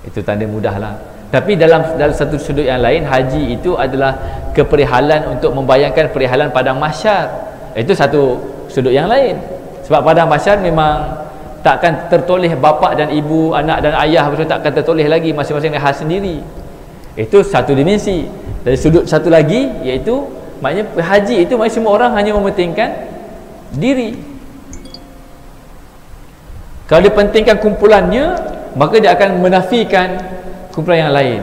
Itu tanda mudahlah. Tapi dalam satu sudut yang lain, haji itu adalah keperihalan untuk membayangkan perihalan padang mahsyar. Itu satu sudut yang lain. Sebab padang mahsyar memang takkan tertoleh bapa dan ibu, anak dan ayah, betul, takkan tertoleh lagi, masing-masing dengan hal sendiri. Itu satu dimensi. Dari sudut satu lagi, iaitu maknanya haji itu maknanya semua orang hanya mementingkan diri. Kalau dia pentingkan kumpulannya, maka dia akan menafikan kumpulan yang lain.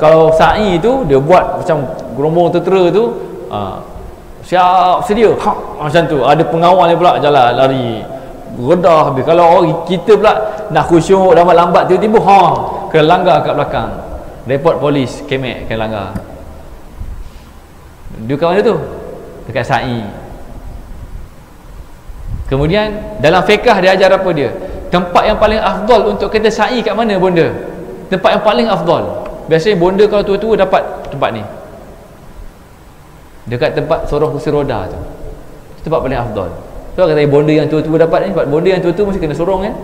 Kalau sa'i itu dia buat macam gerombong tentera tu, siap sedia, macam tu. Ada pengawal ni pula jalan lari redah habis. Kalau orang kita pula nak khusyuk lambat-lambat, tiba-tiba kena langgar kat belakang, report polis, kemek, kena langgar. Dia kat mana tu? Dekat sa'i. Kemudian dalam fiqh dia ajar apa dia? Tempat yang paling afdal untuk kita sa'i kat mana bonda? Tempat yang paling afdal. Biasanya bonda kalau tua-tua dapat tempat ni, dekat tempat sorong kursi roda tu. Itu tempat paling afdal. So kata bonda yang tua-tua dapat ni, sebab bonda yang tua-tua mesti kena sorong kan.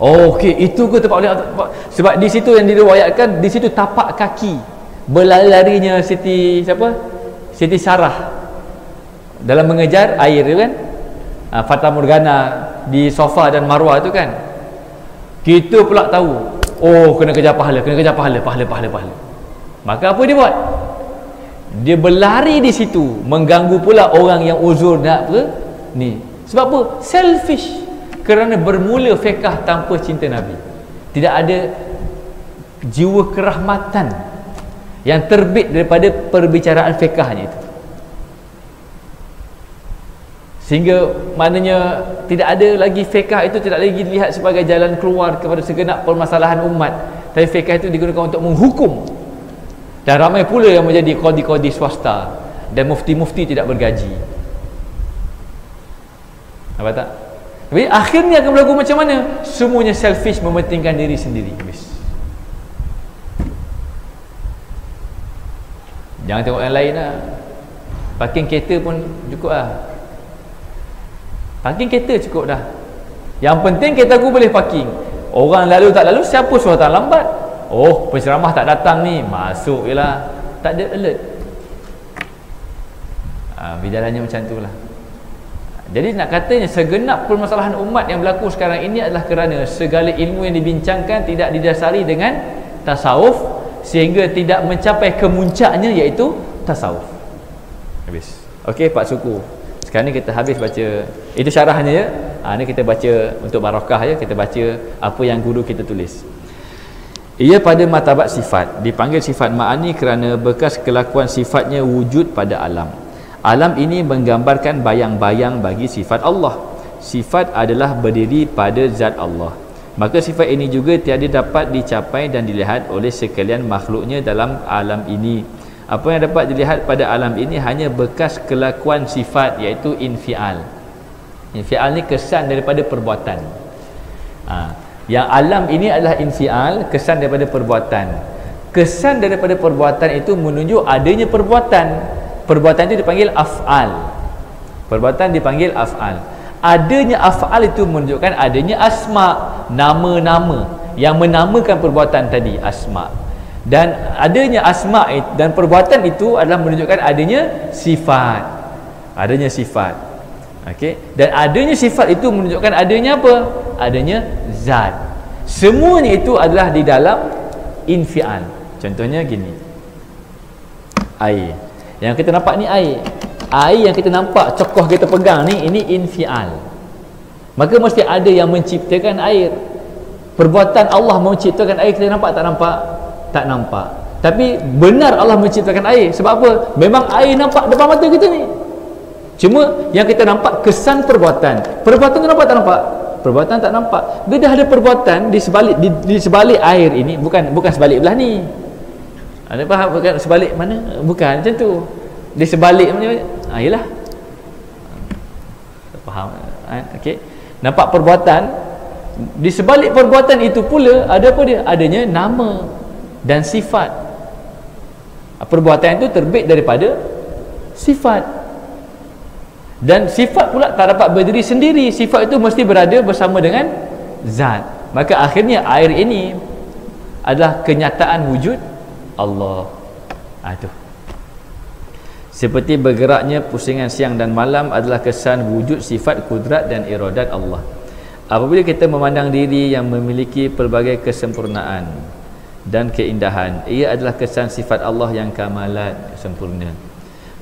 Okey, itu ke tempat paling afdal? Sebab di situ yang diriwayatkan, di situ tapak kaki berlari-larinya Siti siapa? Siti Sarah dalam mengejar air tu kan. Fata Morgana di Safa dan Marwah tu kan. Kita pula tahu, kena kejar pahala, pahala. Maka apa dia buat? Dia berlari di situ, mengganggu pula orang yang uzur nak ni. Sebab apa? Selfish. Kerana bermula fiqh tanpa cinta Nabi. Tidak ada jiwa kerahmatan yang terbit daripada perbicaraan fiqhnya itu. Sehingga maknanya tidak ada lagi fiqh itu tidak lagi dilihat sebagai jalan keluar kepada segenap permasalahan umat, tapi fiqh itu digunakan untuk menghukum Dan ramai pula yang menjadi qadi-qadi swasta dan mufti-mufti tidak bergaji. Apa tak? Tapi akhirnya akan berlaku macam mana? Semuanya selfish, mementingkan diri sendiri. Habis. Jangan tengok yang lain lah. Parking kereta pun cukup lah. Parking kereta cukup dah. Yang penting kereta aku boleh parking. Orang lalu tak lalu, siapa suruh tak lambat? Oh, penceramah tak datang ni, masuk je lah. Tak ada alert. Bidarannya macam tu lah. Jadi nak katanya segenap permasalahan umat yang berlaku sekarang ini adalah kerana segala ilmu yang dibincangkan tidak didasari dengan tasawuf, sehingga tidak mencapai kemuncaknya, iaitu tasawuf. Habis. Okey Pak Suku, sekarang ni kita habis baca, itu syarahnya ya. Ni kita baca untuk barakah ya, kita baca apa yang guru kita tulis. Ia pada martabat sifat, dipanggil sifat ma'ani kerana bekas kelakuan sifatnya wujud pada alam. Alam ini menggambarkan bayang-bayang bagi sifat Allah. Sifat adalah berdiri pada zat Allah. Maka sifat ini juga tiada dapat dicapai dan dilihat oleh sekalian makhluknya dalam alam ini. Apa yang dapat dilihat pada alam ini hanya bekas kelakuan sifat, iaitu infial. Infial ni kesan daripada perbuatan. Yang alam ini adalah infial, kesan daripada perbuatan. Kesan daripada perbuatan itu menunjuk adanya perbuatan. Perbuatan itu dipanggil af'al. Perbuatan dipanggil af'al. Adanya af'al itu menunjukkan adanya asma, nama-nama yang menamakan perbuatan tadi, asma. Dan adanya asma dan perbuatan itu adalah menunjukkan adanya sifat. Adanya sifat. Okey. Dan adanya sifat itu menunjukkan adanya apa? Adanya zat. Semuanya itu adalah di dalam infial. Contohnya gini. Air. Yang kita nampak ni air. Air yang kita nampak, cokoh kita pegang ni, ini infial. Maka mesti ada yang menciptakan air. Perbuatan Allah menciptakan air, kita nampak tak nampak? Tak nampak. Tapi benar Allah menciptakan air. Sebab apa? Memang air nampak depan mata kita ni. Cuma yang kita nampak kesan perbuatan. Perbuatan tu nampak tak nampak? Perbuatan tak nampak. Bila dah ada perbuatan di sebalik di sebalik air ini, bukan sebalik belah ni. Anda faham bukan sebalik mana? Bukan macam tu. Di sebalik mana? Yalah. Faham? Okey. Nampak perbuatan, di sebalik perbuatan itu pula ada apa dia? Adanya nama dan sifat. Perbuatan itu terbit daripada sifat. Dan sifat pula tak dapat berdiri sendiri. Sifat itu mesti berada bersama dengan zat. Maka akhirnya air ini adalah kenyataan wujud Allah. Itu. Seperti bergeraknya pusingan siang dan malam adalah kesan wujud sifat kudrat dan iradat Allah. Apabila kita memandang diri yang memiliki pelbagai kesempurnaan dan keindahan, ia adalah kesan sifat Allah yang kamalat, sempurna.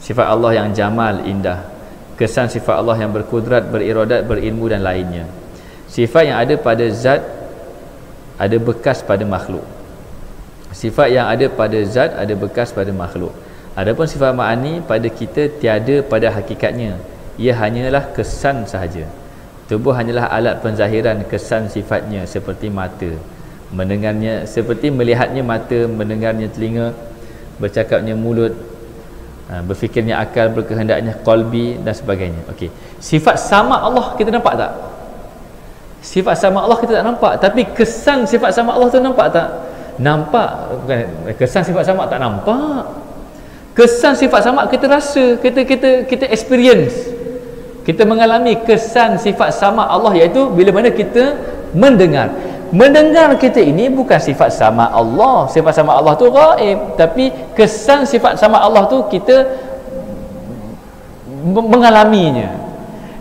Sifat Allah yang jamal, indah. Kesan sifat Allah yang berkudrat, beriradat, berilmu dan lainnya. Sifat yang ada pada zat ada bekas pada makhluk. Sifat yang ada pada zat ada bekas pada makhluk. Adapun sifat ma'ani pada kita tiada pada hakikatnya. Ia hanyalah kesan sahaja. Tubuh hanyalah alat penzahiran kesan sifatnya, seperti mata, mendengarnya, seperti melihatnya mata, mendengarnya telinga, bercakapnya mulut, berfikirnya akal, berkehendaknya qalbi dan sebagainya. Okey. Sifat sama Allah kita nampak tak? Sifat sama Allah kita tak nampak, tapi kesan sifat sama Allah tu nampak tak? Nampak. Bukan kesan sifat sama tak nampak. Kesan sifat sama kita rasa, kita experience. Kita mengalami kesan sifat sama Allah, iaitu bila mana kita mendengar. Mendengar kita ini bukan sifat sama Allah. Sifat sama Allah tu gaib, tapi kesan sifat sama Allah tu kita mengalaminya.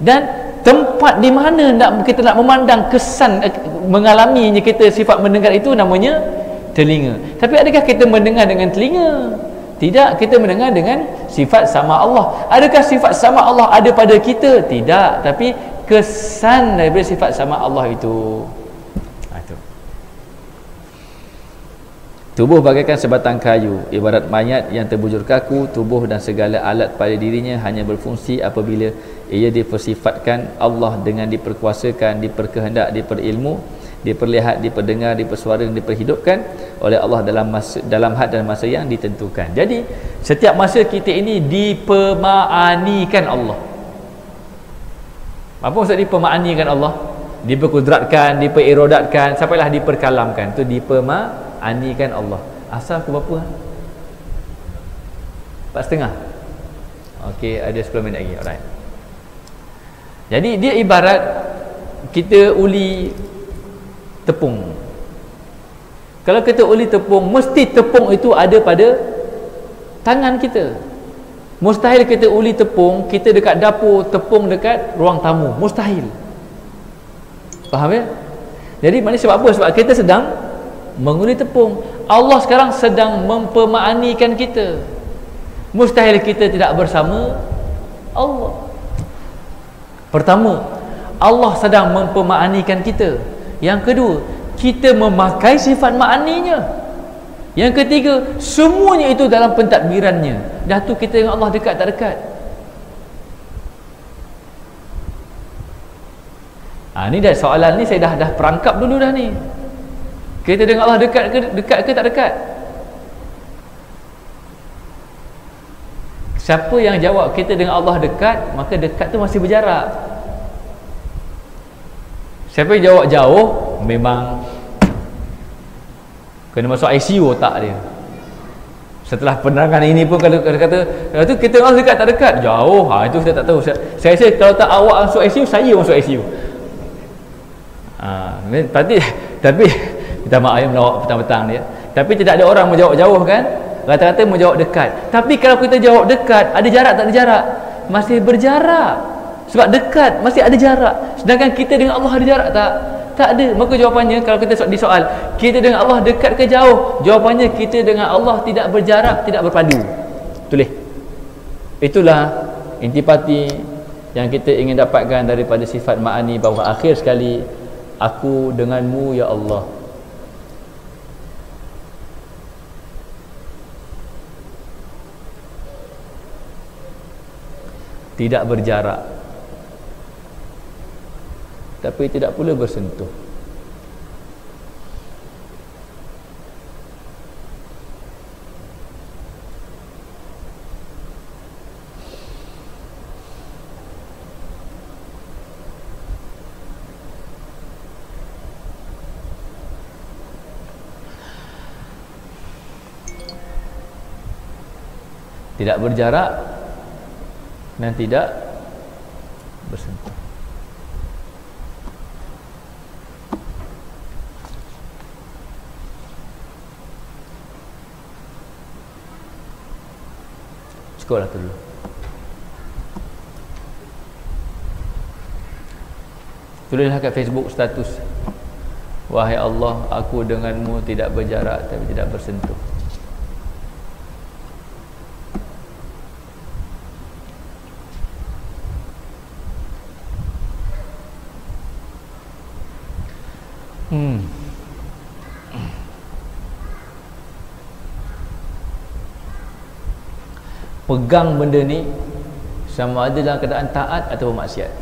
Dan tempat di mana kita nak memandang kesan mengalaminya kita sifat mendengar itu namanya telinga. Tapi adakah kita mendengar dengan telinga? Tidak, kita mendengar dengan sifat sama Allah. Adakah sifat sama Allah ada pada kita? Tidak, tapi kesan daripada sifat sama Allah itu. Tubuh bagaikan sebatang kayu, ibarat mayat yang terbujur kaku. Tubuh dan segala alat pada dirinya hanya berfungsi apabila ia dipersifatkan Allah dengan diperkuasakan, diperkehendak, diperilmu, diperlihat, diperdengar, dipersuara dan diperhidupkan oleh Allah dalam had dan masa yang ditentukan. Jadi setiap masa kita ini dipemaanikan Allah. Apa maksud dipemaanikan Allah? Diperkudratkan, dipererodatkan, sampailah diperkalamkan. Itu dipemaanikan Allah. Asal ke berapa? 4.5. Okey, ada 10 minit lagi. Alright. Jadi dia ibarat kita uli tepung. Kalau kita uli tepung, mesti tepung itu ada pada tangan kita. Mustahil kita uli tepung, kita dekat dapur, tepung dekat ruang tamu. Mustahil. Faham ya? Jadi maknanya sebab apa? Sebab kita sedang menguli tepung. Allah sekarang sedang mempemaanikan kita. Mustahil kita tidak bersama Allah. Pertama, Allah sedang mempemaanikan kita. Yang kedua, kita memakai sifat ma'aninya. Yang ketiga, semuanya itu dalam pentadbirannya. Dah tu kita dengan Allah dekat tak dekat? Ni dah soalan ni saya dah perangkap dulu dah ni. Kita dengan Allah dekat ke tak dekat? Siapa yang jawab kita dengan Allah dekat, maka dekat tu masih berjarak. Siapa yang jawab jauh, memang kena masuk ICU otak dia. Setelah penerangan ini pun kalau kata tu kita orang dekat tak dekat, jauh. Itu saya tak tahu. Saya rasa kalau tak awak masuk ICU, saya masuk ICU. Tapi kita maaf ya melawak petang-petang dia. Tapi tidak ada orang menjawab jauh kan? Rata-rata menjawab dekat. Tapi kalau kita jawab dekat, ada jarak tak ada jarak? Masih berjarak. Sebab dekat masih ada jarak. Sedangkan kita dengan Allah ada jarak tak? Tak ada. Maka jawapannya kalau kita disoal, kita dengan Allah dekat ke jauh? Jawapannya kita dengan Allah tidak berjarak, tidak berpadu. Tulis. Itulah intipati yang kita ingin dapatkan daripada sifat ma'ani, bahawa akhir sekali aku denganmu ya Allah. Tidak berjarak, tapi tidak pula bersentuh. Tidak berjarak dan tidak bersentuh. Cukuplah tu dulu. Tulislah kat Facebook status, wahai Allah, aku denganmu tidak berjarak tapi tidak bersentuh. Pegang benda ni sama ada dalam keadaan taat atau maksiat.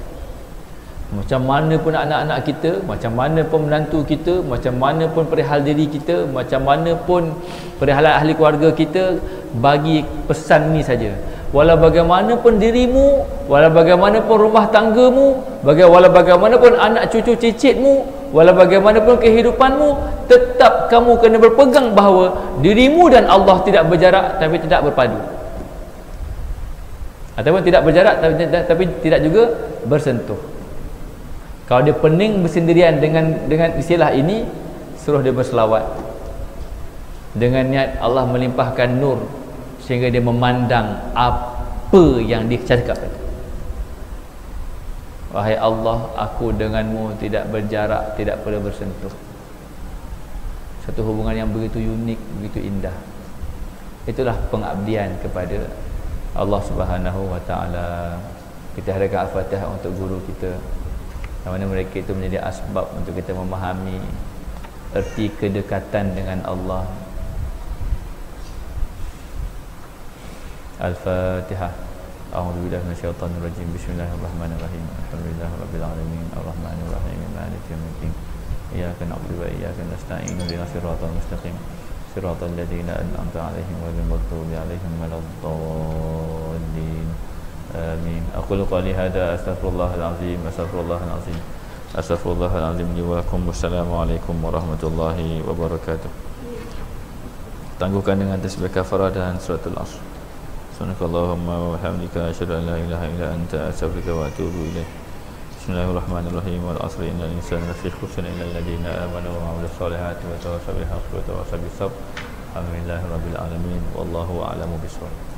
Macam mana pun anak-anak kita, macam mana pun menantu kita, macam mana pun perihal diri kita, macam mana pun perihal ahli keluarga kita, bagi pesan ni saja. Walau bagaimanapun dirimu, walau bagaimanapun rumah tanggamu, walau bagaimanapun anak cucu cicitmu, walau bagaimanapun kehidupanmu, tetap kamu kena berpegang bahawa dirimu dan Allah tidak berjarak tapi tidak berpadu. Ataupun tidak berjarak tapi tidak juga bersentuh. Kalau dia pening bersendirian dengan istilah ini, suruh dia berselawat dengan niat Allah melimpahkan nur sehingga dia memandang apa yang dia cakap tadi. Wahai Allah, aku denganmu tidak berjarak, tidak pula bersentuh. Satu hubungan yang begitu unik, begitu indah. Itulah pengabdian kepada Allah Subhanahu wa taala. Kita hadirkan Al-Fatihah untuk guru kita, yang mana mereka itu menjadi asbab untuk kita memahami erti kedekatan dengan Allah. Al-Fatihah. A'udzubillahi minasyaitonir rajim. Bismillahirrahmanirrahim. Alhamdulillahirabbil alamin. Arrahmanirrahim. Maliki yaumiddin. إياك نعبد وإياك نستعين اهدنا الصراط المستقيم صراط الذين أنعمت عليهم غير المغضوب عليهم ولا الضالين آمين. أقول قولي هذا أستغفر الله العظيم أستغفر الله العظيم أستغفر الله العظيم لي ولكم. والسلام عليكم warahmatullahi wabarakatuh. Tangguhkan dengan tasbih kafarah dan suratul asr. Subhanakallahumma wa bihamdika asyhadu an la ilaha illa anta astaghfiruka wa atubu ilaik. Bismillahirrahmanirrahim. Wal asri innal insana lafi khusr illa alladziina aamanu wa 'amilus solihati wa tawassaw bil haqqi wa tawassaw bis sabr. Alhamdulillahirabbil alamin. Wallahu a'lamu bissawab.